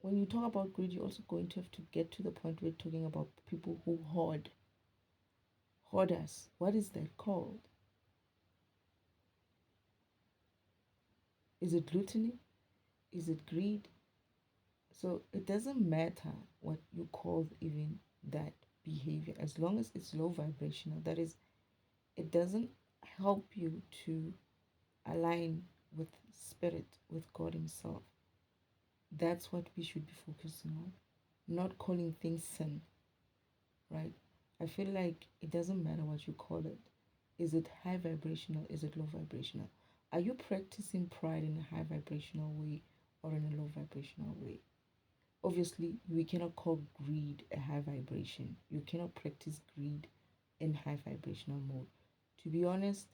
when you talk about greed, you're also going to have to get to the point where you're talking about people who hoard. Hoarders. What is that called? Is it gluttony? Is it greed? So it doesn't matter what you call even that behavior, as long as it's low vibrational. That is, it doesn't help you to align with spirit, with God Himself. That's what we should be focusing on, not calling things sin, right? I feel like it doesn't matter what you call it. Is it high vibrational? Is it low vibrational? Are you practicing pride in a high vibrational way or in a low vibrational way? Obviously, we cannot call greed a high vibration. You cannot practice greed in high vibrational mode. To be honest,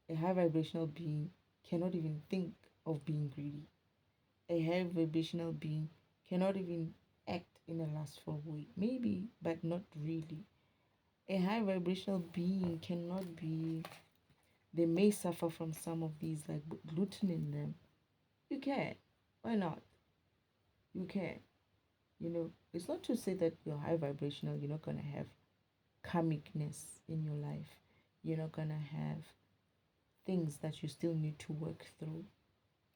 a high vibrational being cannot even think of being greedy. A high vibrational being cannot even act in a lustful way. Maybe, but not really. A high vibrational being cannot be, they may suffer from some of these, like gluten in them. You can. Why not? You can. It's not to say that you're high vibrational, you're not going to have karmicness in your life. You're not going to have things that you still need to work through,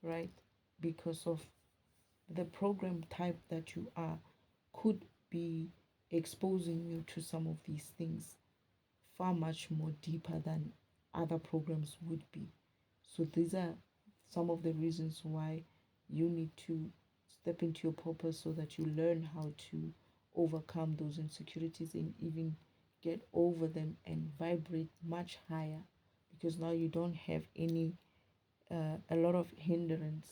right? Because of the program type that you are, could be exposing you to some of these things far much more deeper than other programs would be. So these are some of the reasons why you need to step into your purpose, so that you learn how to overcome those insecurities and even get over them and vibrate much higher, because now you don't have any a lot of hindrance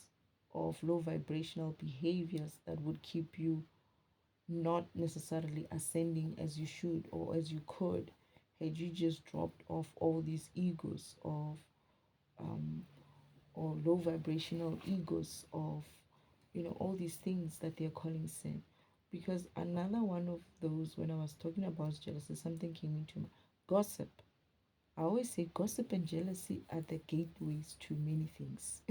of low vibrational behaviors that would keep you not necessarily ascending as you should or as you could, had you just dropped off all these egos of um, or low vibrational egos of all these things that they're calling sin. Because another one of those, when I was talking about jealousy, something came into my gossip. I always say gossip and jealousy are the gateways to many things.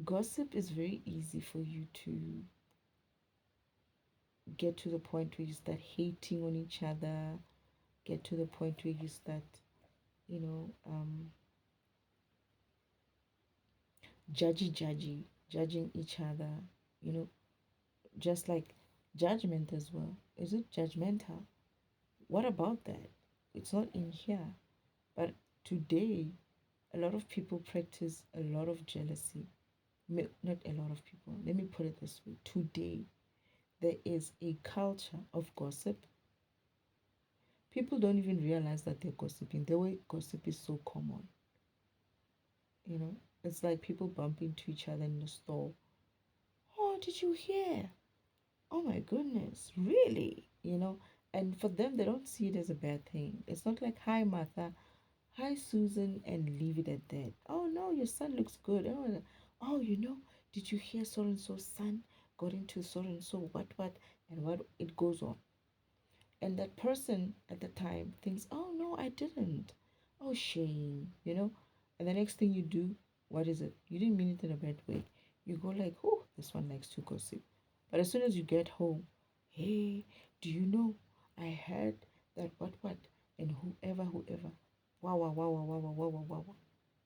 Gossip is very easy for you to get to the point where you start hating on each other, get to the point where you start, you know, um, judging each other, you know, just like judgment as well. Is it judgmental? What about that? It's not in here. But today, a lot of people practice a lot of jealousy. Not a lot of people. Let me put it this way. Today, there is a culture of gossip. People don't even realize that they're gossiping. The way gossip is so common. It's like people bump into each other in the store. Oh, did you hear? Oh my goodness, really? And for them, they don't see it as a bad thing. It's not like, hi, Martha, hi, Susan, and leave it at that. Oh no, your son looks good. Oh, did you hear so and so's son got into so and so, what, and what it goes on. And that person at the time thinks, oh no, I didn't. Oh, shame. And the next thing you do, what is it? You didn't mean it in a bad way. You go like, oh, this one likes to gossip. But as soon as you get home, hey, do you know I heard that what, and whoever. Wow, wow, wow, wow, wow, wow, wow, wow, wow.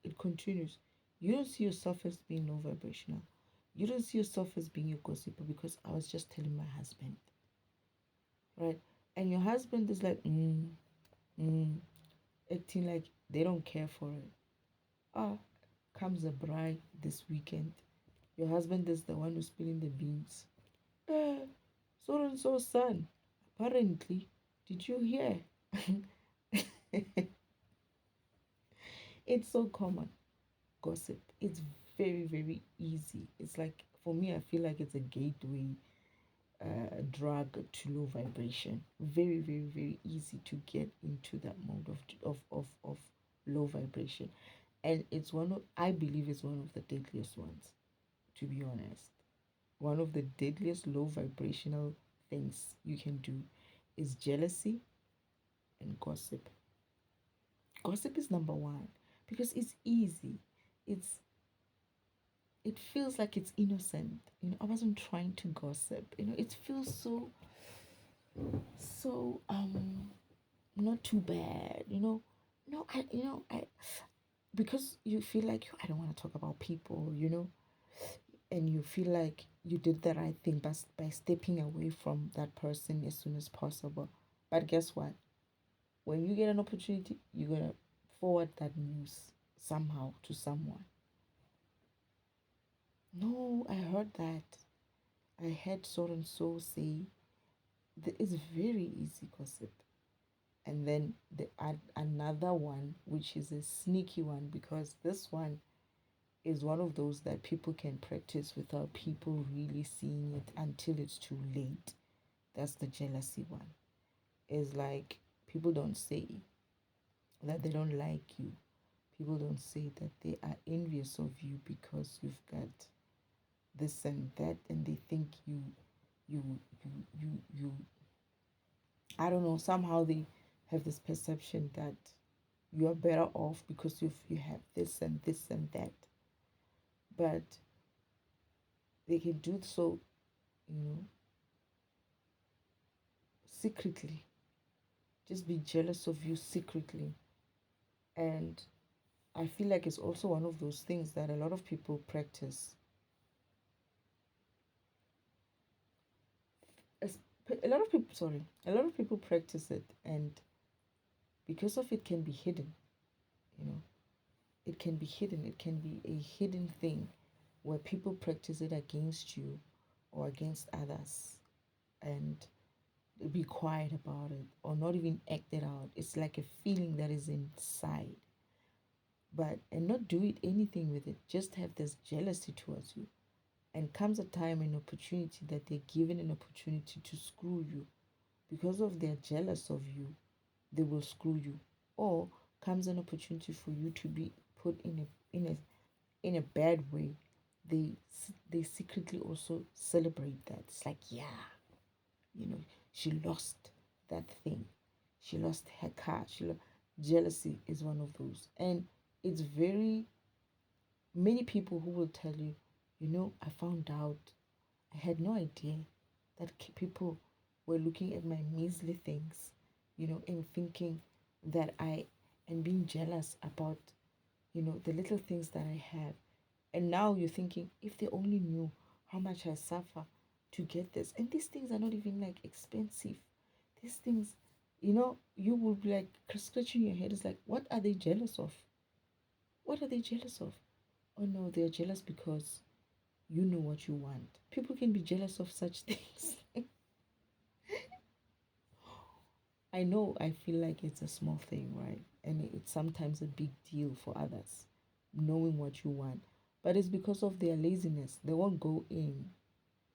It continues. You don't see yourself as being low vibrational. You don't see yourself as being a gossiper, because I was just telling my husband, right? And your husband is like, acting like they don't care for it. Ah, comes a bride this weekend. Your husband is the one who's spilling the beans. So and so son, apparently, did you hear? It's so common. Gossip. It's very, very easy. It's like, for me, I feel like it's a gateway drug to low vibration. Very, very, very easy to get into that mode of low vibration. And it's I believe it's one of the deadliest ones, to be honest. One of the deadliest low vibrational things you can do is jealousy and gossip. Gossip is number one, because it's easy. It's it feels like it's innocent. I wasn't trying to gossip. It feels so not too bad. No, I because you feel like I don't want to talk about people, and you feel like you did the right thing by stepping away from that person as soon as possible. But guess what? When you get an opportunity, you're gonna forward that news somehow to someone. No, I heard that. I heard so and so say that it's very easy gossip. And then they add another one, which is a sneaky one, because this one is one of those that people can practice without people really seeing it until it's too late. That's the jealousy one. It's like people don't say that they don't like you. People don't say that they are envious of you because you've got this and that, and they think you, you. I don't know. Somehow they have this perception that you are better off because you have this and this and that. But they can do so, you know, secretly. Just be jealous of you secretly. And I feel like it's also one of those things that a lot of people practice. As- a lot of people, sorry, a lot of people practice it, and because of it can be hidden, you know, it can be hidden. It can be a hidden thing where people practice it against you or against others, and be quiet about it or not even act it out. It's like a feeling that is inside, but and not do it anything with it. Just have this jealousy towards you. And comes a time and opportunity that they're given an opportunity to screw you because of their jealous of you, they will screw you. Or comes an opportunity for you to be put in a bad way, they secretly also celebrate that. It's like, yeah, you know, she lost that thing, she lost her car. Jealousy is one of those, and it's very many people who will tell you, I found out, I had no idea that people were looking at my measly things, and thinking that and being jealous about, the little things that I have. And now you're thinking, if they only knew how much I suffer to get this. And these things are not even like expensive. These things, you will be like scratching your head. It's like, what are they jealous of? What are they jealous of? Oh no, they're jealous because you know what you want. People can be jealous of such things. I know I feel like it's a small thing, right? And it's sometimes a big deal for others, knowing what you want. But it's because of their laziness. They won't go in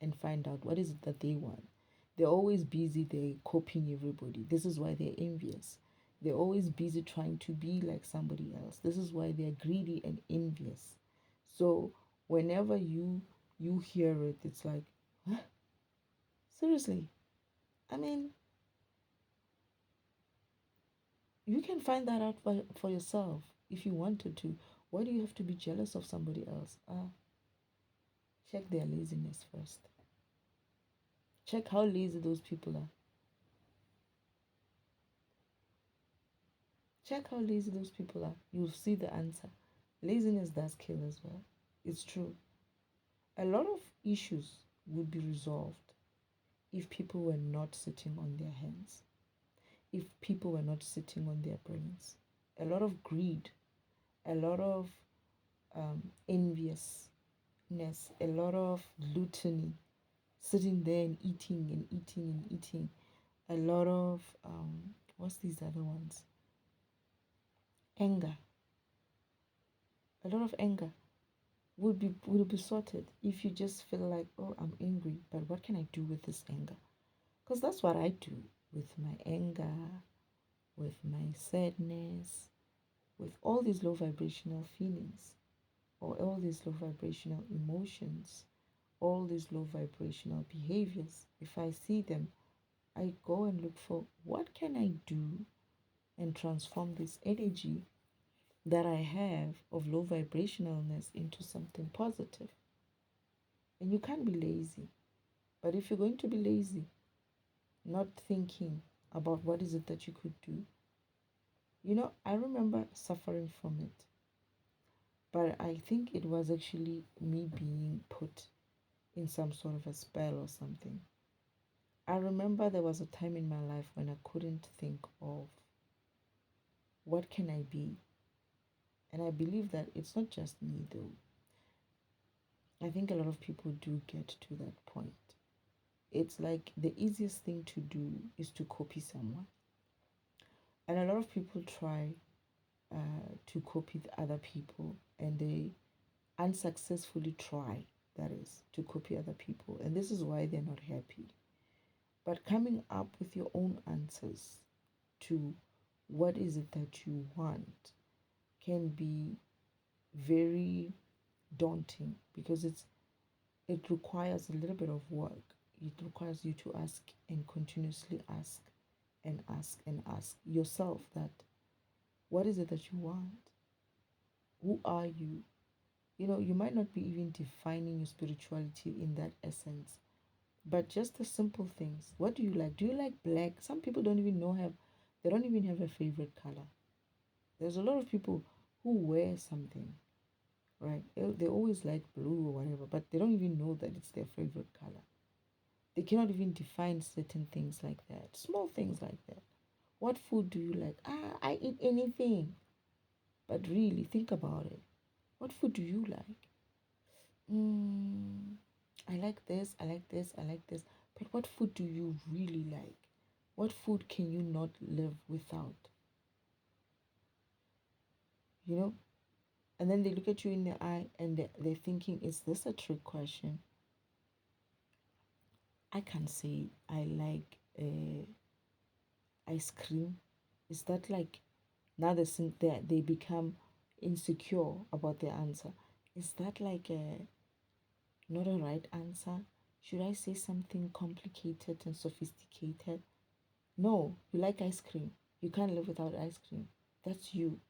and find out what is it that they want. They're always busy, they're copying everybody. This is why they're envious. They're always busy trying to be like somebody else. This is why they're greedy and envious. So whenever you hear it, it's like, huh? Seriously. I mean, you can find that out for yourself if you wanted to. Why do you have to be jealous of somebody else? Check their laziness first. Check how lazy those people are. Check how lazy those people are. You'll see the answer. Laziness does kill as well. It's true. A lot of issues would be resolved if people were not sitting on their hands, if people were not sitting on their brains. A lot of greed, a lot of enviousness, a lot of gluttony, sitting there and eating and eating and eating. A lot of, what's these other ones? Anger. A lot of anger will be sorted if you just feel like, oh, I'm angry, but what can I do with this anger? Because that's what I do with my anger, with my sadness, with all these low vibrational feelings, or all these low vibrational emotions, all these low vibrational behaviors. If I see them, I go and look for what can I do and transform this energy that I have of low vibrationalness into something positive. And you can't be lazy. But if you're going to be lazy, not thinking about what is it that you could do, I remember suffering from it. But I think it was actually me being put in some sort of a spell or something. I remember there was a time in my life when I couldn't think of what can I be. And I believe that it's not just me though. I think a lot of people do get to that point. It's like the easiest thing to do is to copy someone. And a lot of people try to copy the other people, and they unsuccessfully try, that is, to copy other people. And this is why they're not happy. But coming up with your own answers to what is it that you want can be very daunting because it requires a little bit of work. It requires you to ask and continuously ask and ask and ask yourself that what is it that you want? Who are you? You might not be even defining your spirituality in that essence, but just the simple things. What do you like? Do you like black? Some people they don't even have a favorite color. There's a lot of people who wear something, right? They always like blue or whatever, but they don't even know that it's their favorite color. They cannot even define certain things like that, small things like that. What food do you like? I eat anything. But really, think about it. What food do you like? Mm, I like this, I like this, I like this. But what food do you really like? What food can you not live without? You know? And then they look at you in the eye and they're thinking, is this a trick question? I can say I like ice cream. Is that like now they become insecure about their answer? Is that like not a right answer? Should I say something complicated and sophisticated? No, you like ice cream. You can't live without ice cream. That's you.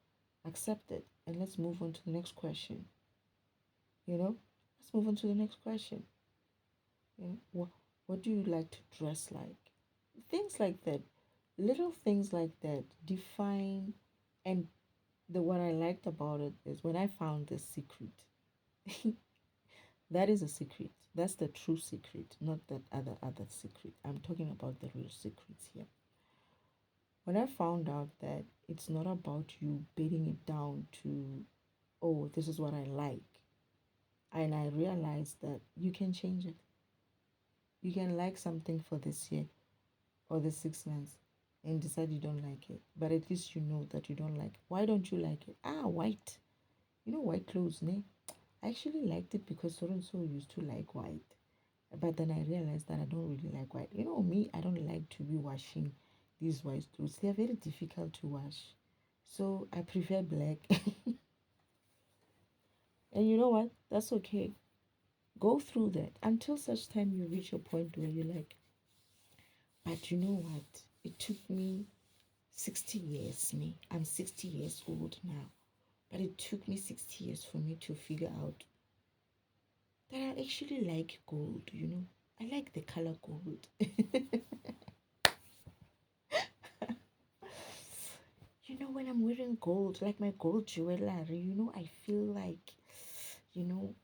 Accept it. And let's move on to the next question. Let's move on to the next question. What do you like to dress like? Things like that. Little things like that define. And what I liked about it is when I found the secret. That is a secret. That's the true secret, not that other secret. I'm talking about the real secrets here. When I found out that it's not about you beating it down to, oh, this is what I like, and I realized that you can change it. You can like something for this year or the 6 months and decide you don't like it, but at least you know that you don't like it. Why don't you like it? White. White clothes, ne? I actually liked it because so and so used to like white. But then I realized that I don't really like white. Me, I don't like to be washing these white clothes. They are very difficult to wash. So I prefer black. And you know what? That's okay. Go through that until such time you reach a point where you're like, but you know what? It took me 60 years, me. I'm 60 years old now. But it took me 60 years for me to figure out that I actually like gold. I like the color gold. When I'm wearing gold, like my gold jewelry, I feel like,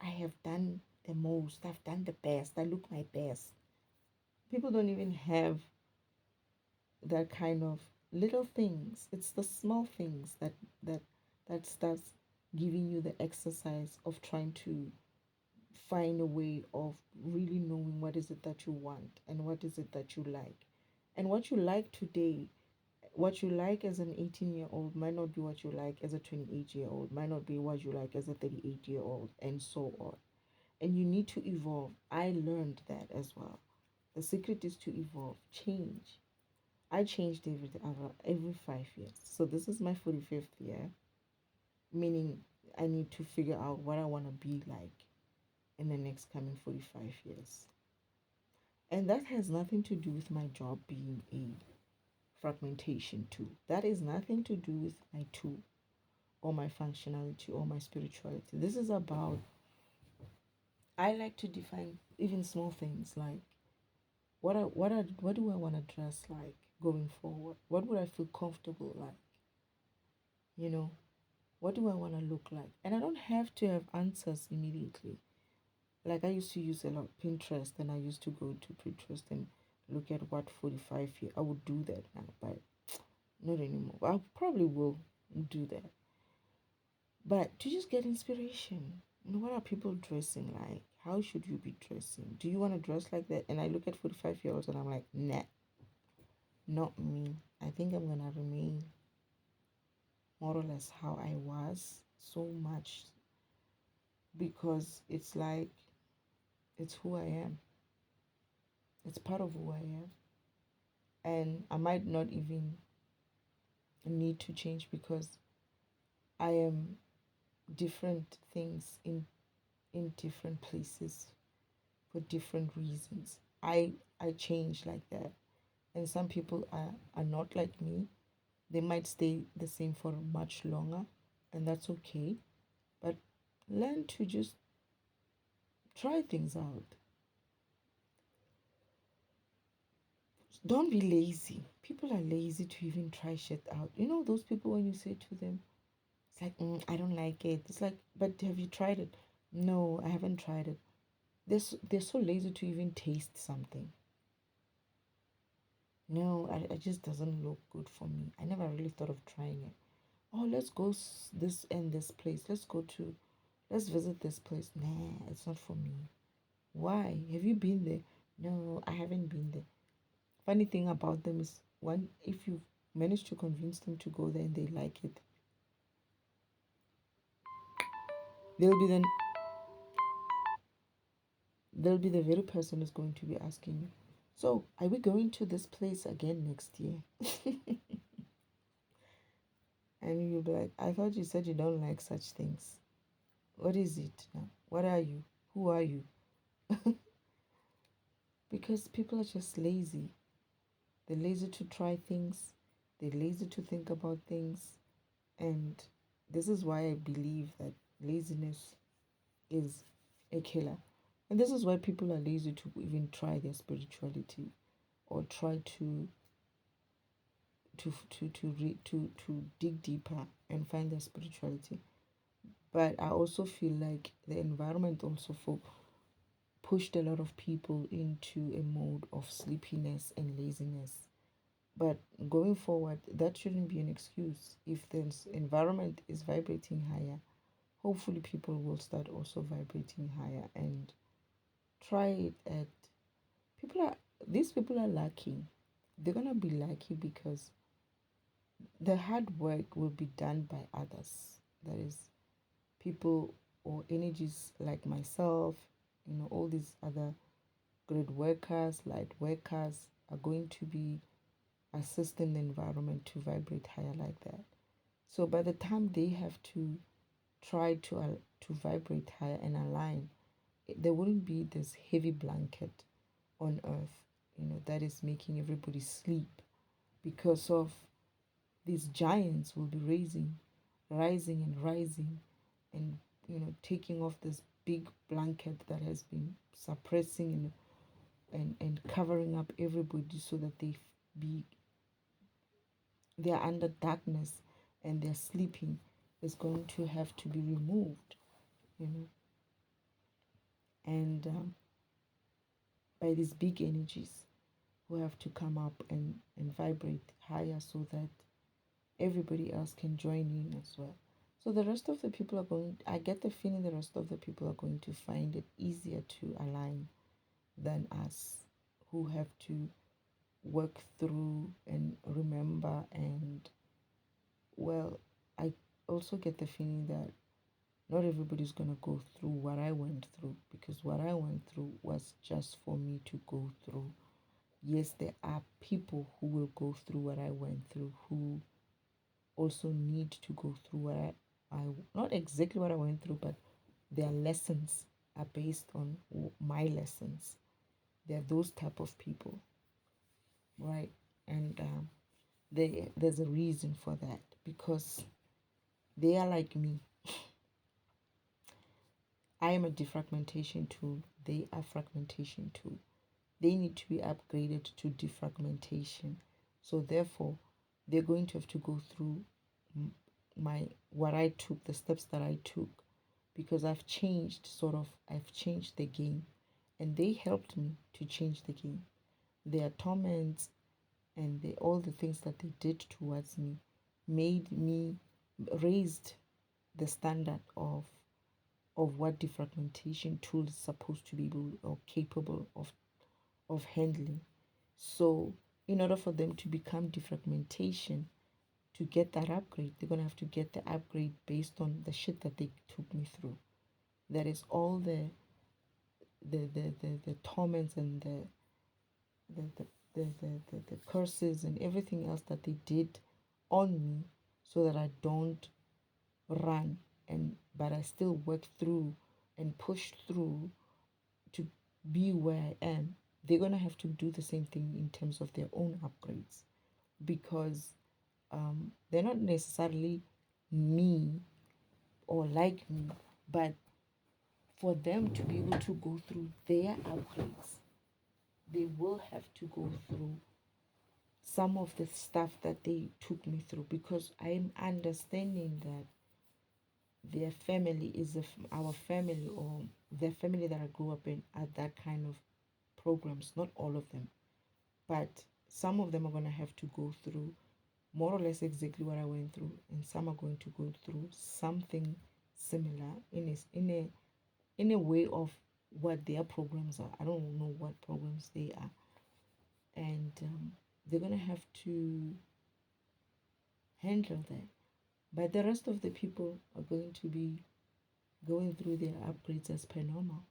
I have done the most. I've done the best. I look my best. People don't even have that kind of little things. It's the small things that that starts giving you the exercise of trying to find a way of really knowing what is it that you want and what is it that you like. And what you like today, what you like as an 18-year-old might not be what you like as a 28-year-old, might not be what you like as a 38-year-old, and so on. And you need to evolve. I learned that as well. The secret is to evolve, change. I changed every 5 years. So this is my 45th year, meaning I need to figure out what I want to be like in the next coming 45 years. And that has nothing to do with my job being a fragmentation tool. That is nothing to do with my tool. or my functionality or my spirituality. This is about, I like to define even small things like what do I want to dress like going forward? What would I feel comfortable like? You know, what do I want to look like? And I don't have to have answers immediately. Like I used to use a lot Pinterest, and I used to go to Pinterest and look at what 45 year. I would do that now, but not anymore. I probably will do that. But to just get inspiration. What are people dressing like? How should you be dressing? Do you want to dress like that? And I look at 45-year-olds and I'm like, nah, not me. I think I'm gonna remain more or less how I was so much, because it's like it's who I am. It's part of who I am. And I might not even need to change because I am different things in different places for different reasons. I change like that. And some people are not like me. They might stay the same for much longer, and that's okay. But learn to just try things out. Don't be lazy. People are lazy to even try shit out. Those people, when you say to them, it's like, I don't like it. It's like, but have you tried it? No, I haven't tried it. They're so lazy to even taste something. No, it just doesn't look good for me. I never really thought of trying it. Oh, let's go this and this place. Let's visit this place. Nah, it's not for me. Why? Have you been there? No, I haven't been there. Funny thing about them is, one, if you manage to convince them to go there and they like it, they'll be then they'll be the very person who's going to be asking you, so are we going to this place again next year? And you'll be like, I thought you said you don't like such things. What is it now? What are you? Who are you? Because people are just lazy. They're lazy to try things. They're lazy to think about things. And this is why I believe that laziness is a killer. And this is why people are lazy to even try their spirituality or try to dig deeper and find their spirituality. But I also feel like the environment also pushed a lot of people into a mode of sleepiness and laziness. But going forward, that shouldn't be an excuse. If the environment is vibrating higher, hopefully people will start also vibrating higher and try it at people are these people are lucky. They're gonna be lucky because the hard work will be done by others. That is people or energies like myself, all these other great workers, light workers are going to be assisting the environment to vibrate higher like that. So by the time they have to try to vibrate higher and align, there wouldn't be this heavy blanket on earth, that is making everybody sleep, because of these giants will be rising and rising, and taking off this big blanket that has been suppressing and covering up everybody so that they are under darkness and they're sleeping, is going to have to be removed, you know and by these big energies who have to come up and vibrate higher so that everybody else can join in as well. So the rest of the people are going, I get the feeling the rest of the people are going to find it easier to align than us, who have to work through and remember. And well, I also get the feeling that not everybody's going to go through what I went through, because what I went through was just for me to go through. Yes, there are people who will go through what I went through, who also need to go through what I not exactly what I went through, but their lessons are based on my lessons. They're those type of people, right? And there's a reason for that, because They are like me. I am a defragmentation tool. They are fragmentation tool. They need to be upgraded to defragmentation. So therefore, they're going to have to go through my what I took, the steps that I took, because I've changed the game, and they helped me to change the game. Their torments and all the things that they did towards me made me raised the standard of what defragmentation tool is supposed to be able or capable of handling. So in order for them to become defragmentation, to get that upgrade, they're gonna have to get the upgrade based on the shit that they took me through. That is all the torments and the the, the curses and everything else that they did on me, so that I don't run, and but I still work through and push through to be where I am. They're gonna have to do the same thing in terms of their own upgrades, because they're not necessarily me or like me, but for them to be able to go through their upgrades, they will have to go through some of the stuff that they took me through, because I'm understanding that their family is our family, or the family that I grew up in at that kind of programs. Not all of them, but some of them are going to have to go through more or less exactly what I went through, and some are going to go through something similar in a way of what their programs are. I don't know what programs they are, and they're going to have to handle that. But the rest of the people are going to be going through their upgrades as per normal.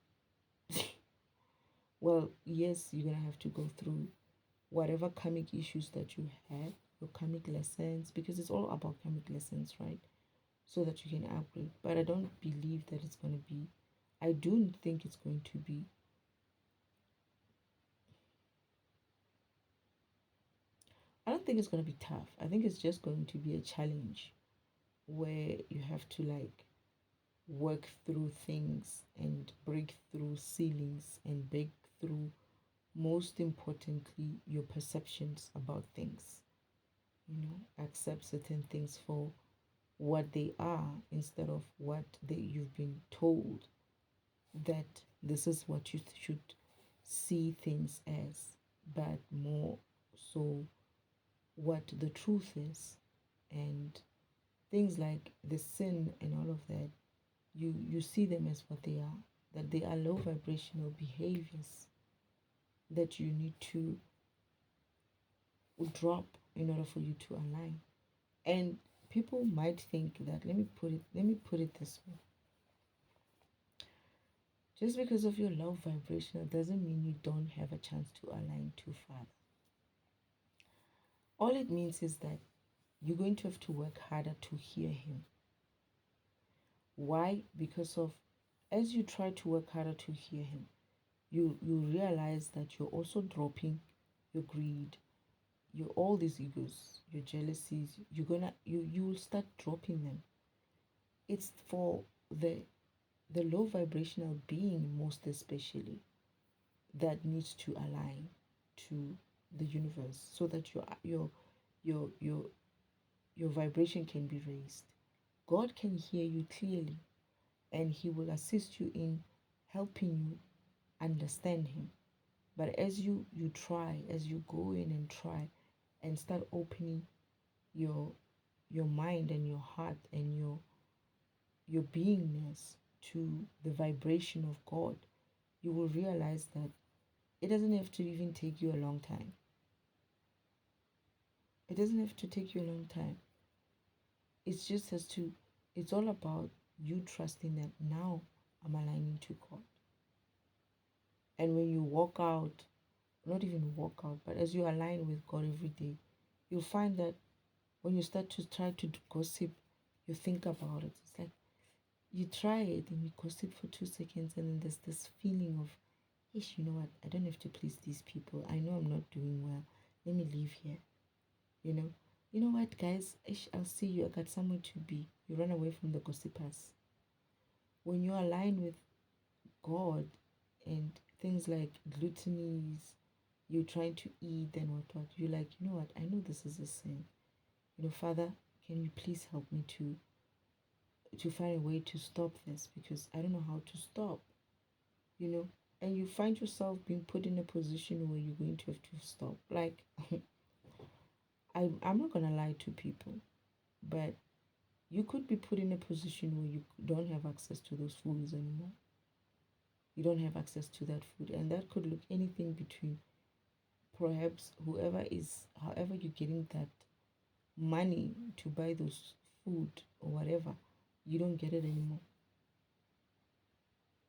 Well, yes, you're going to have to go through whatever karmic issues that you had, your karmic lessons, because it's all about karmic lessons, right? So that you can upgrade. But I don't believe that it's going to be, I do think it's going to be, I don't think it's going to be tough. I think it's just going to be a challenge where you have to like work through things and break through ceilings and break through, most importantly, your perceptions about things. Accept certain things for what they are instead of what you've been told that this is what you should see things as, but more so what the truth is. And things like the sin and all of that, you see them as what they are, that they are low vibrational behaviors that you need to drop in order for you to align. And people might think that, let me put it this way. Just because of your low vibrational doesn't mean you don't have a chance to align too far. All it means is that you're going to have to work harder to hear him. Why? Because of, as you try to work harder to hear him, you realize that you're also dropping your greed, your all these egos, your jealousies. You'll start dropping them. It's for the low vibrational being, most especially, that needs to align to the universe, so that your your your vibration can be raised. God can hear you clearly, and he will assist you in helping you understand him. But as you try, as you go in and try and start opening your mind and your heart and your beingness to the vibration of God, you will realize that it doesn't have to even take you a long time. It doesn't have to take you a long time. It's all about you trusting that now I'm aligning to God. And when you walk out, not even walk out, but as you align with God every day, you'll find that when you start to try to gossip, you think about it. It's like you try it and you gossip for 2 seconds, and then there's this feeling of, ish, you know what? I don't have to please these people. I know I'm not doing well. Let me leave here. You know, You know what, guys? I'll see you. I got somewhere to be. You run away from the gossipers. When you align with God and things like gluttonies, you're trying to eat and what, you're like, you know what? I know this is a sin. You know, Father, can you please help me to find a way to stop this because I don't know how to stop, you know? And you find yourself being put in a position where you're going to have to stop. Like, I'm not going to lie to people, but you could be put in a position where you don't have access to those foods anymore. You don't have access to that food. And that could look anything between perhaps whoever is, however you're getting that money to buy those food or whatever, you don't get it anymore.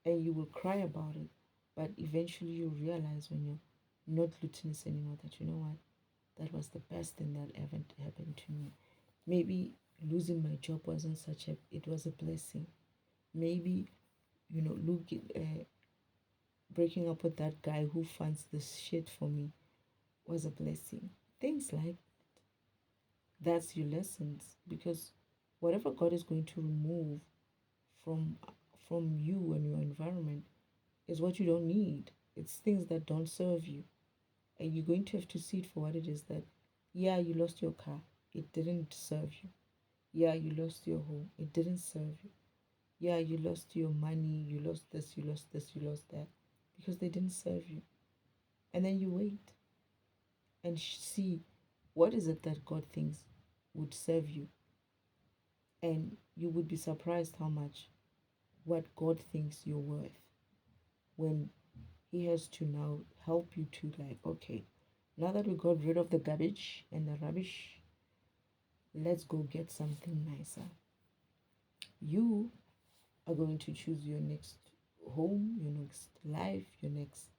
And you will cry about it. But eventually you realize when you're not gluttonous anymore that, you know what, that was the best thing that ever happened to me. Maybe losing my job wasn't such a, it was a blessing. Maybe, you know, breaking up with that guy who funds this shit for me was a blessing. Things like that's your lessons because whatever God is going to remove from from you and your environment is what you don't need. It's things that don't serve you. And you're going to have to see it for what it is that, yeah, you lost your car. It didn't serve you. Yeah, you lost your home. It didn't serve you. Yeah, you lost your money. You lost this, you lost this, you lost that because they didn't serve you. And then you wait and see what is it that God thinks would serve you. And you would be surprised how much what God thinks you're worth when He has to now help you to, like, okay, now that we got rid of the garbage and the rubbish, let's go get something nicer. You are going to choose your next home, your next life, your next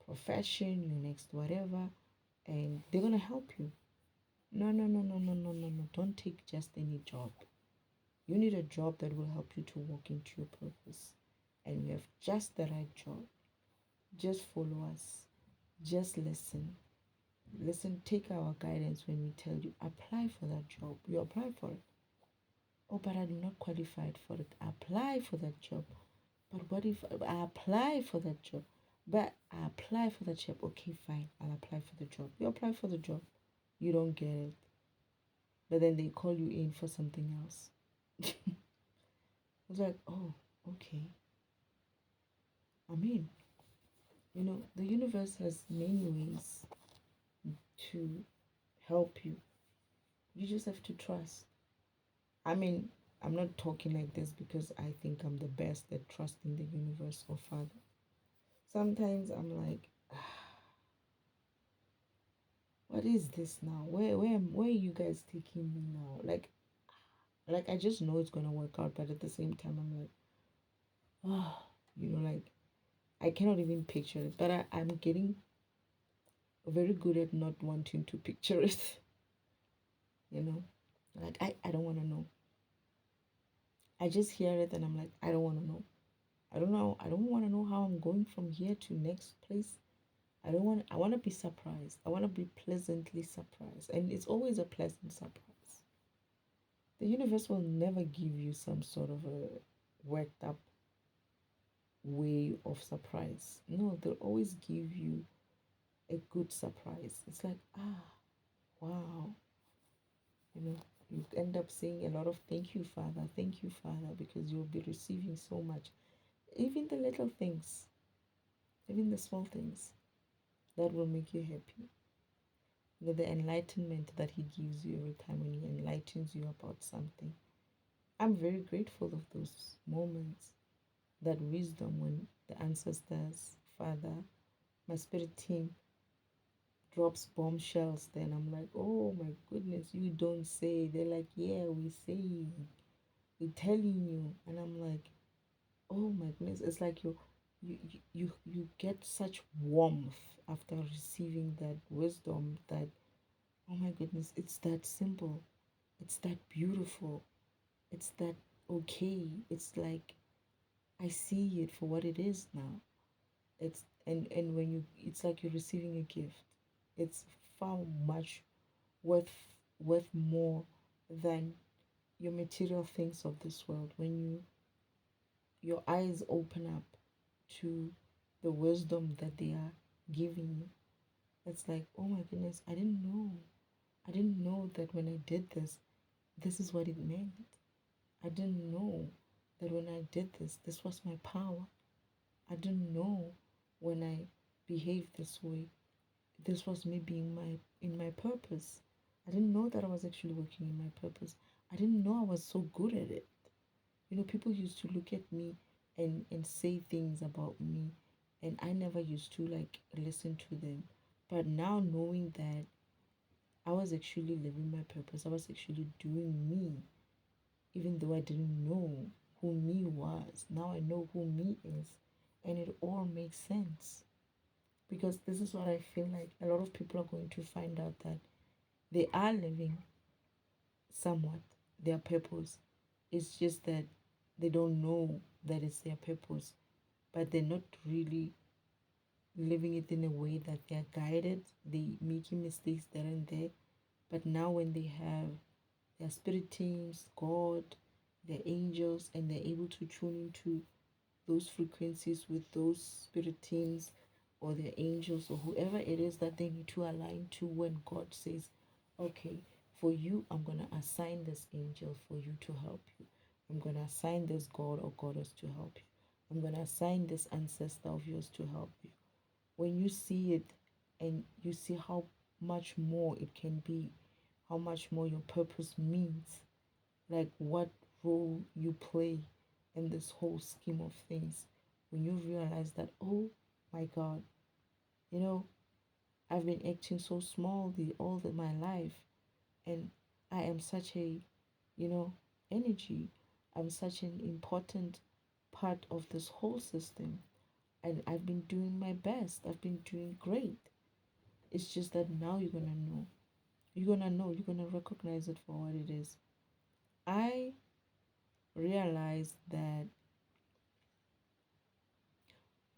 profession, your next whatever, and they're going to help you. No, no, no, no, no, no, no, no. Don't take just any job. You need a job that will help you to walk into your purpose. And we have just the right job. Just follow us. Just listen. Listen, take our guidance when we tell you apply for that job. You apply for it. Oh, but I'm not qualified for it. Apply for that job. But what if I apply for that job? But I apply for that job. Okay, fine. I'll apply for the job. You apply for the job. You don't get it. But then they call you in for something else. It's like, oh, okay. I mean, you know, the universe has many ways to help you. You just have to trust. I mean, I'm not talking like this because I think I'm the best at trusting the universe or Father. Sometimes I'm like, what is this now? Where are you guys taking me now? Like I just know it's gonna work out, but at the same time I'm like, oh, you know, like I cannot even picture it. But I'm getting very good at not wanting to picture it. You know, like I don't want to know. I just hear it and I'm like, I don't want to know. I don't know. I don't want to know how I'm going from here to next place. I want to be surprised. I want to be pleasantly surprised. And it's always a pleasant surprise. The universe will never give you some sort of a worked up way of surprise. No, they'll always give you a good surprise. It's like, wow. You know, you end up saying a lot of thank you, Father, because you'll be receiving so much. Even the little things, even the small things that will make you happy. You know, the enlightenment that He gives you every time when He enlightens you about something. I'm very grateful of those moments, that wisdom when the ancestors, Father, my spirit team drops bombshells. Then I'm like, oh my goodness, you don't say. They're like, yeah, we say. We're telling you. And I'm like, oh my goodness, it's like you get such warmth after receiving that wisdom that, oh my goodness, it's that simple, it's that beautiful, it's that okay. It's like I see it for what it is now. And when you, it's like you're receiving a gift. It's far much worth worth more than your material things of this world. When your eyes open up to the wisdom that they are giving you, it's like, oh my goodness, I didn't know. I didn't know that when I did this, this is what it meant. I didn't know that when I did this, this was my power. I didn't know when I behaved this way, this was me being in my purpose. I didn't know that I was actually working in my purpose. I didn't know I was so good at it. People used to look at me and say things about me, and I never used to like listen to them. But now knowing that I was actually living my purpose, I was actually doing me, even though I didn't know who me was. Now I know who me is, and it all makes sense. Because this is what I feel like a lot of people are going to find out, that they are living somewhat their purpose. It's just that they don't know that it's their purpose, but they're not really living it in a way that they are guided. They making mistakes there and there. But now when they have their spirit teams, God, their angels, and they're able to tune into those frequencies with those spirit teams or their angels or whoever it is that they need to align to, when God says, okay, for you, I'm going to assign this angel for you to help you. I'm going to assign this God or goddess to help you. I'm going to assign this ancestor of yours to help you. When you see it and you see how much more it can be, how much more your purpose means, like what role you play in this whole scheme of things, when you realize that, oh my God, you know, I've been acting so small my life, and I am such a, you know, energy. I'm such an important part of this whole system, and I've been doing my best. I've been doing great. It's just that now you're gonna know. You're gonna recognize it for what it is. I realized that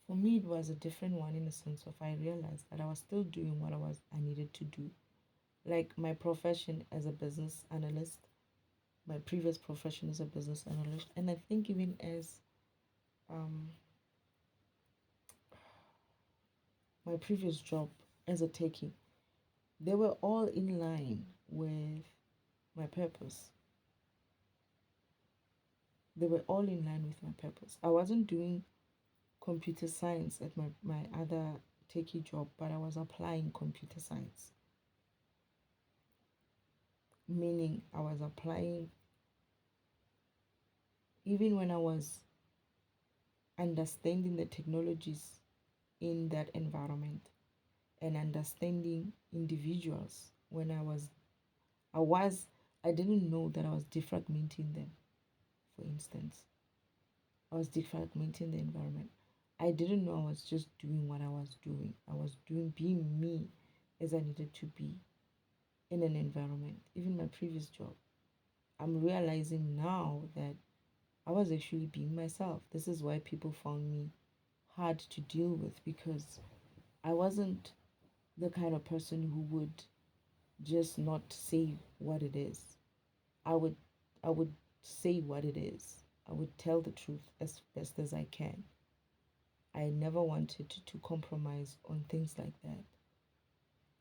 for me, it was a different one, in the sense of I realized that I was still doing what I needed to do. Like my profession as a business analyst, my previous profession as a business analyst, and I think even as um, my previous job as a techie, they were all in line with my purpose. They were all in line with my purpose. I wasn't doing computer science at my other techie job, but I was applying computer science, meaning I was applying even when I was understanding the technologies in that environment and understanding individuals. When I was I didn't know that I was defragmenting them. For instance, I was defragmenting the environment. I didn't know I was just doing what I was doing. I was doing being me as I needed to be in an environment. Even my previous job, I'm realizing now that I was actually being myself. This is why people found me hard to deal with, because I wasn't the kind of person who would just not say what it is. I would I would say what it is. I would tell the truth as best as I can. I never wanted to compromise on things like that.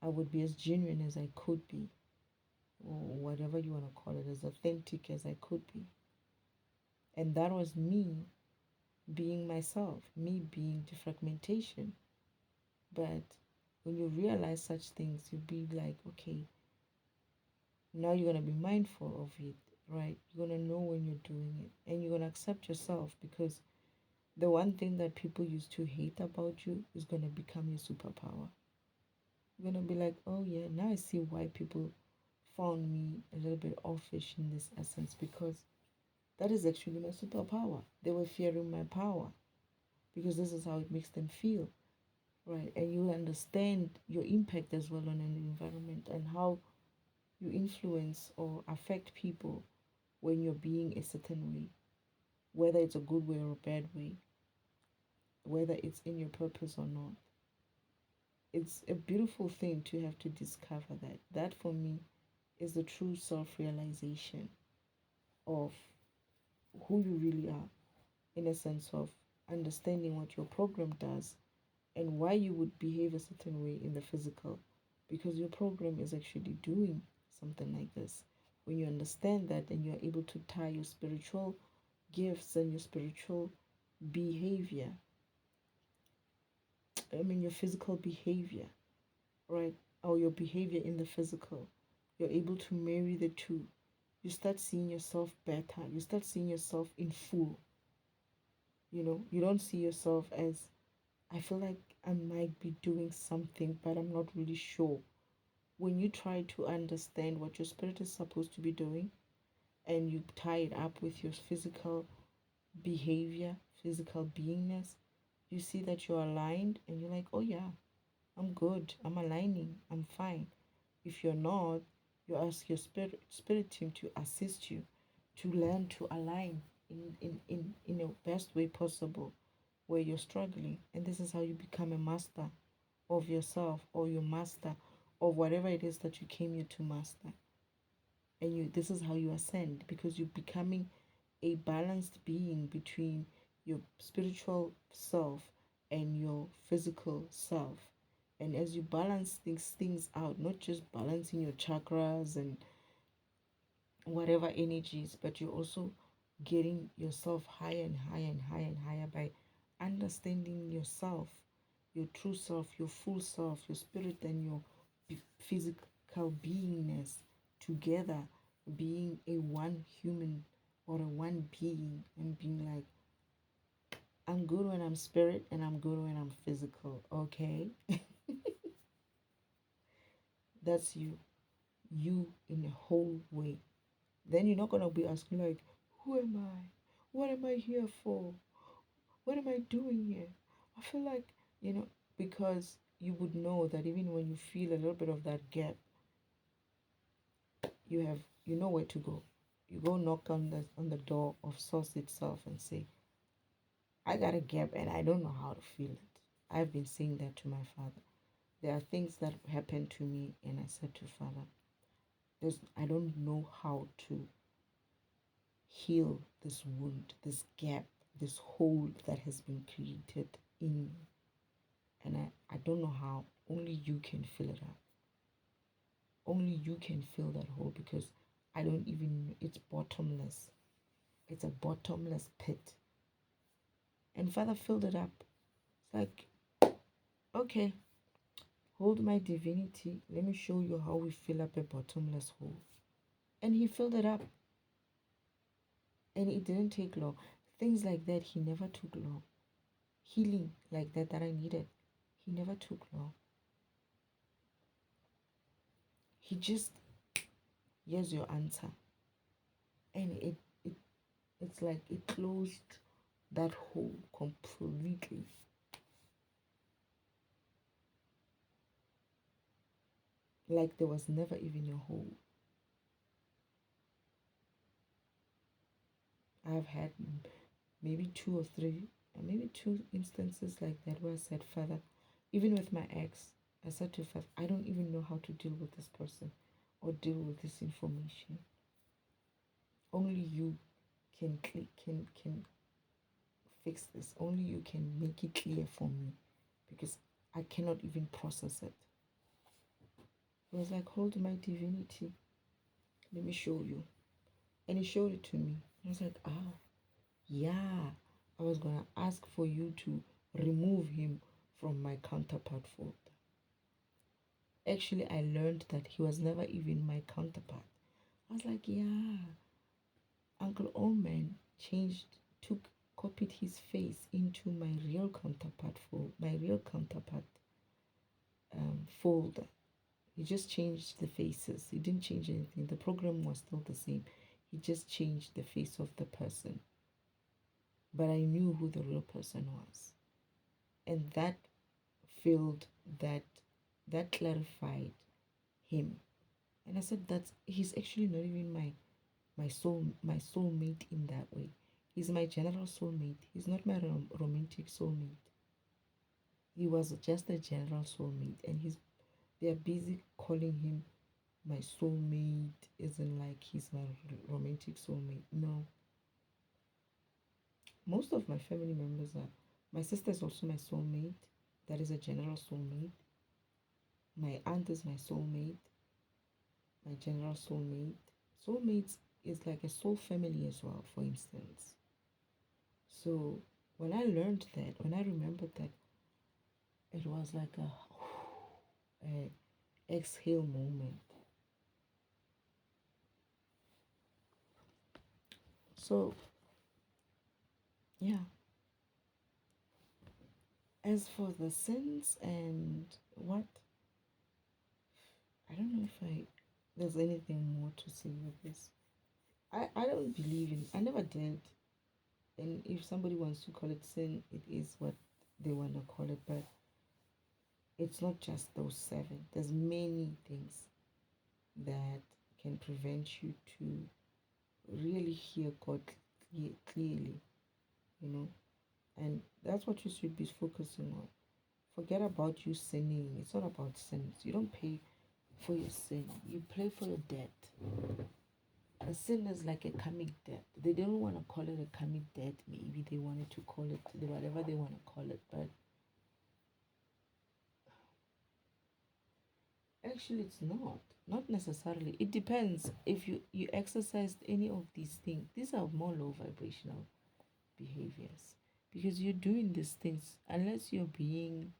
I would be as genuine as I could be, or whatever you want to call it, as authentic as I could be. And that was me being myself, me being defragmentation. But when you realize such things, you'll be like, okay, now you're going to be mindful of it, right? You're going to know when you're doing it, and you're going to accept yourself, because the one thing that people used to hate about you is going to become your superpower. You're going to be like, oh yeah, now I see why people found me a little bit offish in this essence, because that is actually my superpower. They were fearing my power because this is how it makes them feel, right? And you understand your impact as well on an environment, and how you influence or affect people when you're being a certain way, whether it's a good way or a bad way, whether it's in your purpose or not. It's a beautiful thing to have to discover that. That for me is the true self-realization of who you really are, in a sense of understanding what your program does and why you would behave a certain way in the physical, because your program is actually doing something like this. When you understand that and you're able to tie your spiritual gifts and your spiritual behavior, your physical behavior, right? Or your behavior in the physical, you're able to marry the two. You start seeing yourself better. You start seeing yourself in full. You don't see yourself as, I feel like I might be doing something, but I'm not really sure. When you try to understand what your spirit is supposed to be doing and you tie it up with your physical behavior, physical beingness, you see that you're aligned and you're like, oh yeah, I'm good. I'm aligning. I'm fine. If you're not, you ask your spirit team to assist you to learn to align in the best way possible where you're struggling. And this is how you become a master of yourself, or your master of whatever it is that you came here to master. And this is how you ascend, because you're becoming a balanced being between your spiritual self and your physical self. And as you balance things out, not just balancing your chakras and whatever energies, but you're also getting yourself higher and higher and higher and higher by understanding yourself, your true self, your full self, your spirit, and your physical beingness together, being a one human or a one being, and being like, I'm good when I'm spirit and I'm good when I'm physical, okay? That's you in a whole way. Then you're not gonna be asking like, who am I? What am I here for? What am I doing here? I feel like, because you would know that even when you feel a little bit of that gap, you know where to go. You go knock on the door of source itself and say, I got a gap and I don't know how to feel it. I've been saying that to my father. There are things that happened to me and I said to Father, I don't know how to heal this wound, this gap, this hole that has been created in me. And I don't know how. Only you can fill it up. Only you can fill that hole, because I don't even know. It's bottomless. It's a bottomless pit. And Father filled it up. It's like, okay, hold my divinity. Let me show you how we fill up a bottomless hole. And he filled it up. And it didn't take long. Things like that, he never took long. Healing like that I needed, he never took long. He just, here's your answer. And it's like it closed that hole completely. Like there was never even a hole. I've had maybe maybe two instances like that where I said, Father, even with my ex, I said to Father, I don't even know how to deal with this person or deal with this information. Only you can fix this. Only you can make it clear for me, because I cannot even process it. He was like, hold my divinity. Let me show you. And he showed it to me. I was like, yeah. I was going to ask for you to remove him from my counterpart folder. Actually, I learned that he was never even my counterpart. I was like, yeah. Uncle Oman copied his face into my real counterpart folder. He just changed the faces. He didn't change anything. The program was still the same. He just changed the face of the person. But I knew who the real person was. And that filled that clarified him. And I said he's actually not even my soulmate in that way. He's my general soulmate. He's not my romantic soulmate. He was just a general soulmate, and they're busy calling him my soulmate isn't like he's my romantic soulmate. No. Most of my family members are. My sister is also my soulmate. That is a general soulmate. My aunt is my soulmate. My general soulmate. Soulmates is like a soul family as well, for instance. So when I learned that, when I remembered that, it was like a exhale moment. So yeah. As for the sins and what, I don't know if there's anything more to say with this. I don't believe in, I never did. And if somebody wants to call it sin, it is what they want to call it. But it's not just those seven. There's many things that can prevent you to really hear God clearly, you know. And that's what you should be focusing on. Forget about you sinning. It's not about sins. You don't pay for your sin. You pay for your debt. A sin is like a karmic debt. They didn't want to call it a karmic debt. Maybe they wanted to call it whatever they want to call it. But actually, it's not. Not necessarily. It depends. If you exercised any of these things, these are more low vibrational behaviors. Because you're doing these things, unless you're being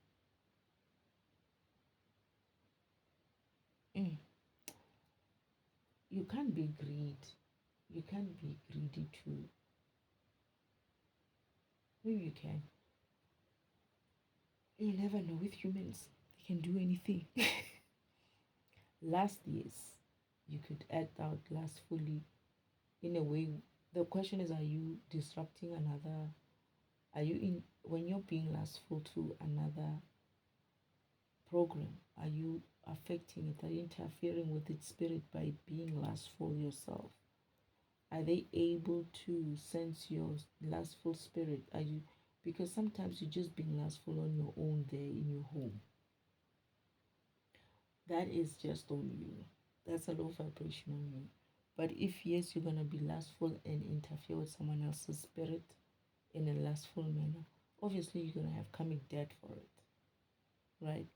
mm, you can't be greed. You can't be greedy too. Maybe you can. You never know with humans. They can do anything. Last years, you could act out lastfully in a way. The question is, are you disrupting another? Are you in when you're being lastful to another program? Are you affecting it? Are you interfering with its spirit by being lustful yourself? Are they able to sense your lustful spirit? Are you because sometimes you're just being lustful on your own there in your home. That is just on you. That's a low vibration on you. But if yes, you're gonna be lustful and interfere with someone else's spirit in a lustful manner, obviously you're gonna have karmic debt for it. Right?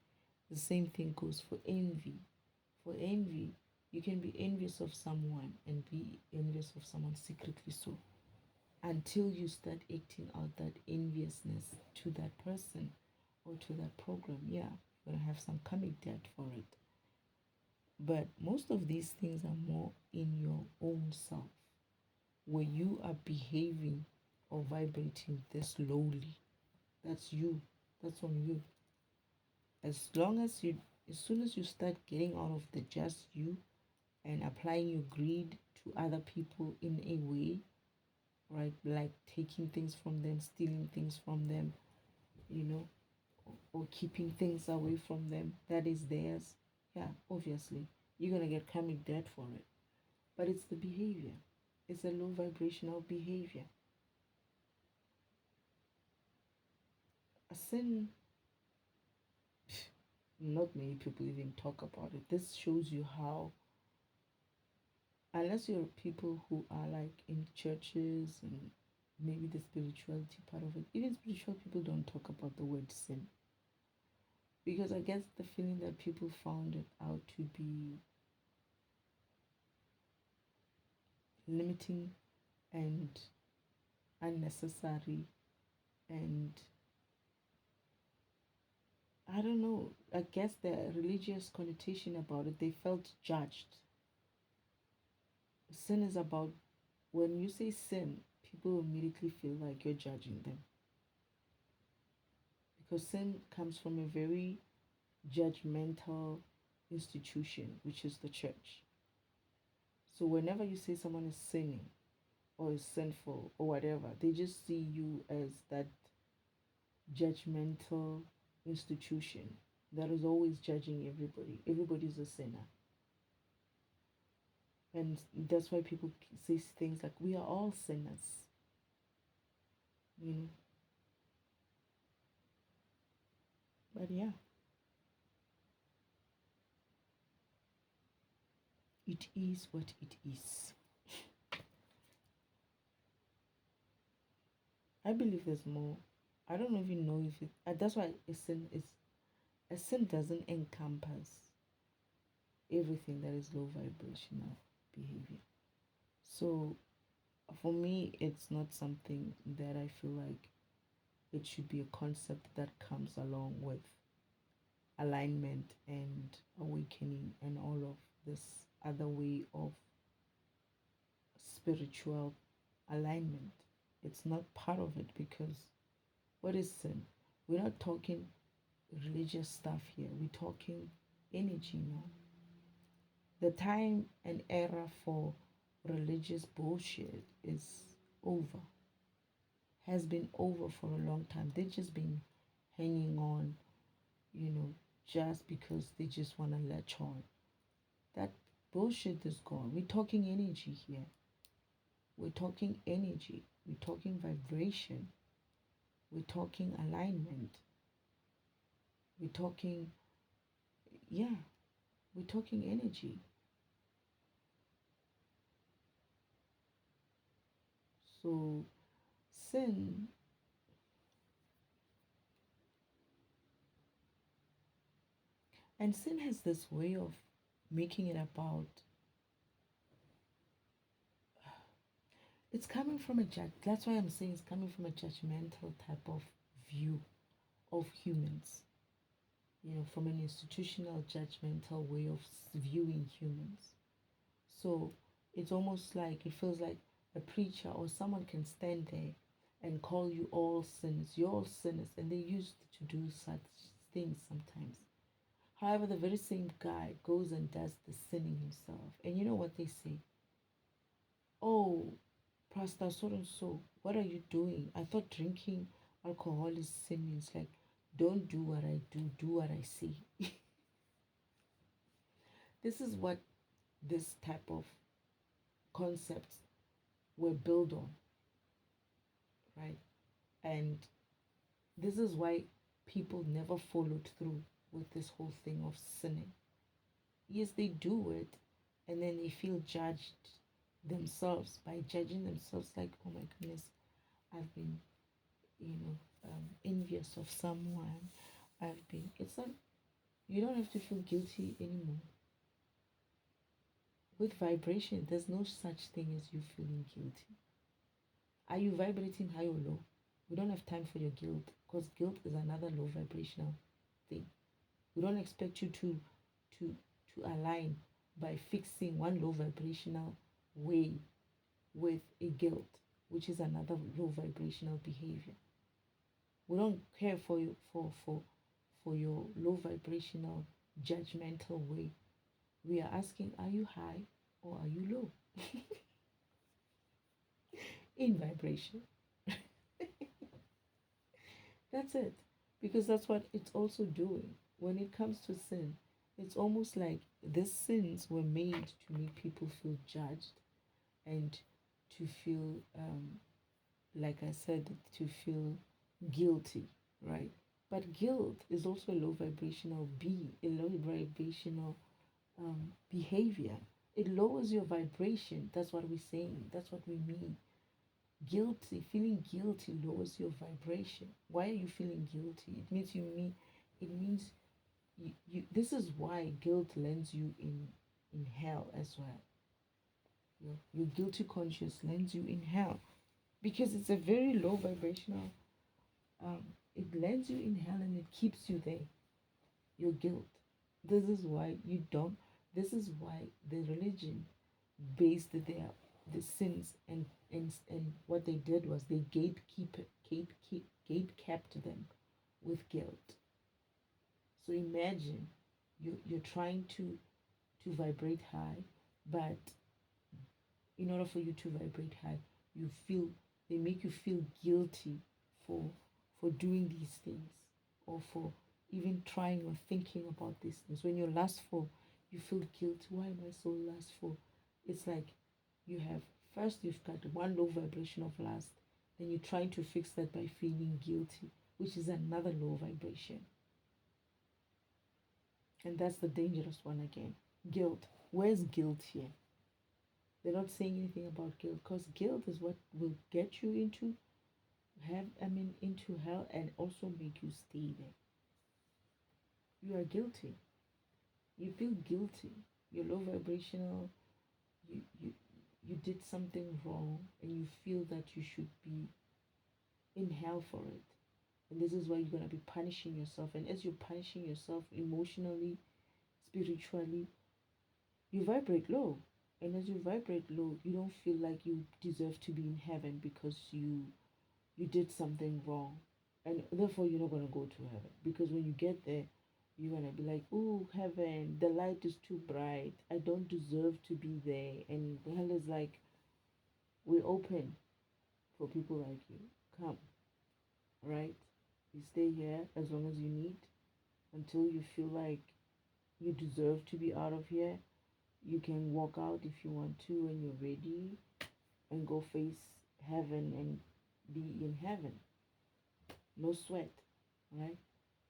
The same thing goes for envy. For envy, you can be envious of someone and be envious of someone secretly so until you start acting out that enviousness to that person or to that program. Yeah, you're gonna have some karmic debt for it. But most of these things are more in your own self, where you are behaving or vibrating this lowly. That's you. That's on you. As soon as you start getting out of the just you and applying your greed to other people in a way, right? Like taking things from them, stealing things from them, you know, or keeping things away from them that is theirs. Yeah, obviously, you're gonna get karmic debt for it. But it's the behavior. It's a low vibrational behavior. A sin, not many people even talk about it. This shows you how, unless you're people who are like in churches and maybe the spirituality part of it, even spiritual people don't talk about the word sin. Because I guess the feeling that people found it out to be limiting and unnecessary and I don't know, I guess the religious connotation about it, they felt judged. Sin is about, when you say sin, people immediately feel like you're judging them. Because sin comes from a very judgmental institution, which is the church. So whenever you say someone is sinning or is sinful or whatever, they just see you as that judgmental institution that is always judging everybody. Everybody's a sinner. And that's why people say things like, we are all sinners, you know. But yeah, it is what it is. I believe there's more. I don't even know if it. That's why a sin doesn't encompass everything that is low vibrational behavior. So for me, it's not something that I feel like it should be a concept that comes along with alignment and awakening and all of this other way of spiritual alignment. It's not part of it because what is sin? We're not talking religious stuff here, we're talking energy now. The time and era for religious bullshit is over, has been over for a long time. They've just been hanging on, just because they just want to latch on. That bullshit is gone. We're talking energy here. We're talking energy. We're talking vibration. We're talking alignment. We're talking, yeah, we're talking energy. So, sin, and sin has this way of making it about, it's coming from a judge. That's why I'm saying it's coming from a judgmental type of view of humans, from an institutional judgmental way of viewing humans. So it's almost like, it feels like a preacher or someone can stand there and call you all sinners. You're all sinners. And they used to do such things sometimes. However, the very same guy goes and does the sinning himself. And you know what they say? Oh, Pastor so and so, what are you doing? I thought drinking alcohol is sin. It's like, don't do what I do what I say. This is what this type of concepts were built on, right? And this is why people never followed through with this whole thing of sinning. Yes, they do it, and then they feel judged themselves by judging themselves, like, oh my goodness, I've been, envious of someone. It's not, you don't have to feel guilty anymore. With vibration, there's no such thing as you feeling guilty. Are you vibrating high or low? We don't have time for your guilt, because guilt is another low vibrational thing. We don't expect you to align by fixing one low vibrational way with a guilt, which is another low vibrational behavior. We don't care for you for your low vibrational judgmental way. We are asking, are you high or are you low in vibration? That's it. Because that's what it's also doing. When it comes to sin, it's almost like these sins were made to make people feel judged and to feel, like I said, to feel guilty, right? But guilt is also a low vibrational a low vibrational behavior. It lowers your vibration. That's what we're saying. That's what we mean. Feeling guilty lowers your vibration. Why are you feeling guilty? It means this is why guilt lands you in hell as well. Your guilty conscience lands you in hell because it's a very low vibrational. It lands you in hell and it keeps you there. Your guilt. This is why you don't. This is why the religion based the sins and what they did was they gate kept them with guilt. So imagine you're trying to vibrate high, but in order for you to vibrate high, they make you feel guilty for doing these things, or for even trying or thinking about these things. When you're lustful, you feel guilty. Why am I so lustful? It's like you've got one low vibration of lust, then you're trying to fix that by feeling guilty, which is another low vibration. And that's the dangerous one again. Guilt. Where's guilt here? They're not saying anything about guilt, because guilt is what will get you into hell and also make you stay there. You are guilty. You feel guilty. You're low vibrational. You did something wrong, and you feel that you should be in hell for it. And this is why you're gonna be punishing yourself. And as you're punishing yourself emotionally, spiritually, you vibrate low. And as you vibrate low, you don't feel like you deserve to be in heaven because you did something wrong. And therefore you're not gonna go to heaven. Because when you get there, you're gonna be like, oh heaven, the light is too bright. I don't deserve to be there. And hell is like, we're open for people like you. Come, right? You stay here as long as you need until you feel like you deserve to be out of here. You can walk out if you want to when you're ready and go face heaven and be in heaven. No sweat, right?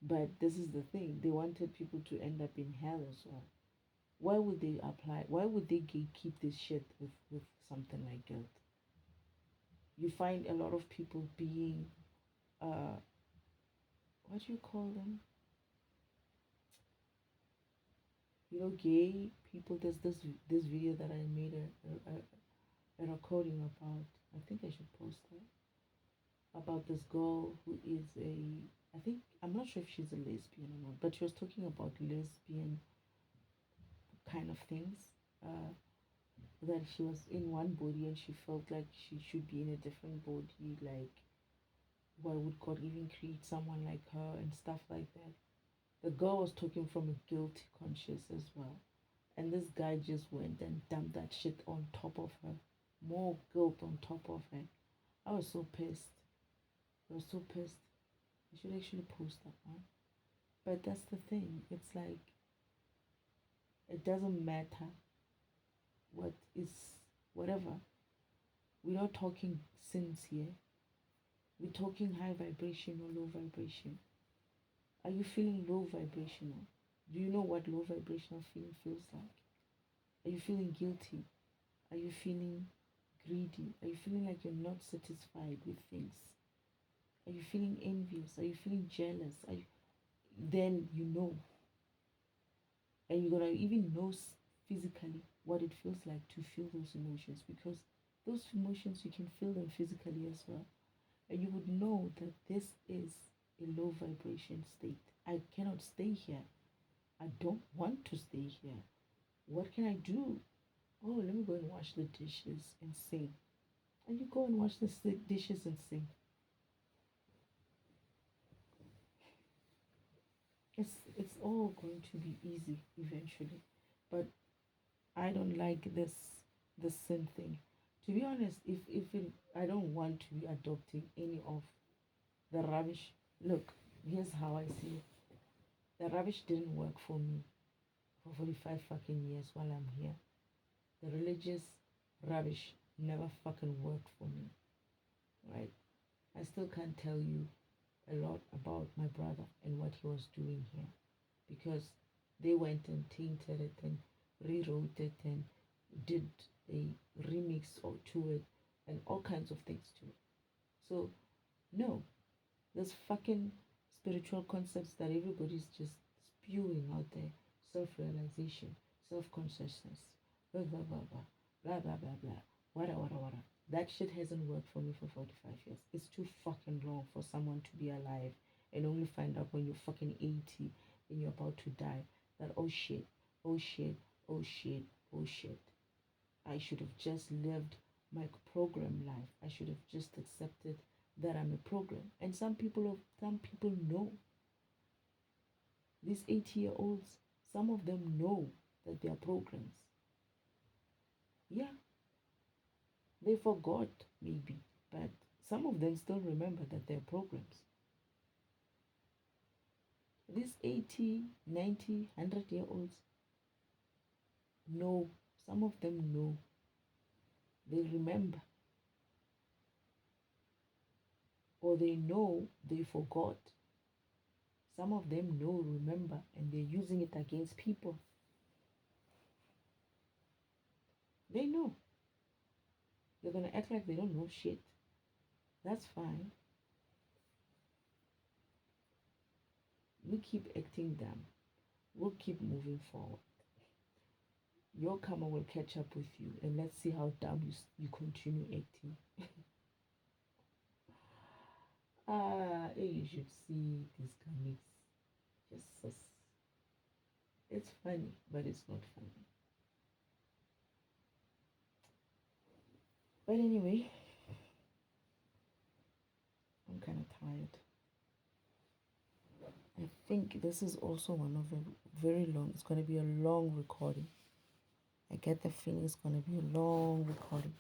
But this is the thing. They wanted people to end up in hell as well. Why would they apply? Why would they keep this shit with something like guilt? You find a lot of people being, what do you call them? Gay people. There's this video that I made a recording about. I think I should post that, about this girl who is I think, I'm not sure if she's a lesbian or not, but she was talking about lesbian kind of things. That she was in one body and she felt like she should be in a different body. Like, why would God even create someone like her and stuff like that? The girl was talking from a guilty conscience as well. And this guy just went and dumped that shit on top of her. More guilt on top of her. I was so pissed. I was so pissed. I should actually post that one. But that's the thing. It's like, it doesn't matter what is, whatever. We're not talking sins here. We're talking high vibration or low vibration. Are you feeling low vibrational? Do you know what low vibrational feeling feels like? Are you feeling guilty? Are you feeling greedy? Are you feeling like you're not satisfied with things? Are you feeling envious? Are you feeling jealous? Then you know. And you're going to even know physically what it feels like to feel those emotions, because those emotions, you can feel them physically as well. And you would know that this is a low vibration state. I cannot stay here. I don't want to stay here. What can I do? Oh, let me go and wash the dishes and sing. And you go and wash the dishes and sing. It's all going to be easy eventually. But I don't like this sin thing. To be honest, I don't want to be adopting any of the rubbish. Look, here's how I see it. The rubbish didn't work for me for 45 fucking years while I'm here. The religious rubbish never fucking worked for me, right? I still can't tell you a lot about my brother and what he was doing here, because they went and tainted it and rewrote it and did a remix to it and all kinds of things to it. So, no, there's fucking spiritual concepts that everybody's just spewing out there: self-realization, self-consciousness, blah blah blah blah blah blah blah blah, wada wada wada. That shit hasn't worked for me for 45 years. It's too fucking long for someone to be alive and only find out when you're fucking 80 and you're about to die that, oh shit, oh shit, oh shit, oh shit, I should have just lived my program life. I should have just accepted that I'm a program. And some people know. These 80-year-olds, some of them know that they are programs. Yeah, they forgot maybe, but some of them still remember that they're programs. These 80, 90, 100-year-olds know. Some of them know. They remember. Or they know they forgot. Some of them know, remember, and they're using it against people. They know. They're gonna act like they don't know shit. That's fine. We keep acting dumb. We'll keep moving forward. Your karma will catch up with you, and let's see how dumb you continue acting. You should see these comics. Just it's funny, but it's not funny. But anyway, I'm kind of tired. I think this is also one of a very long. It's going to be a long recording. I get the feeling it's going to be a long recording.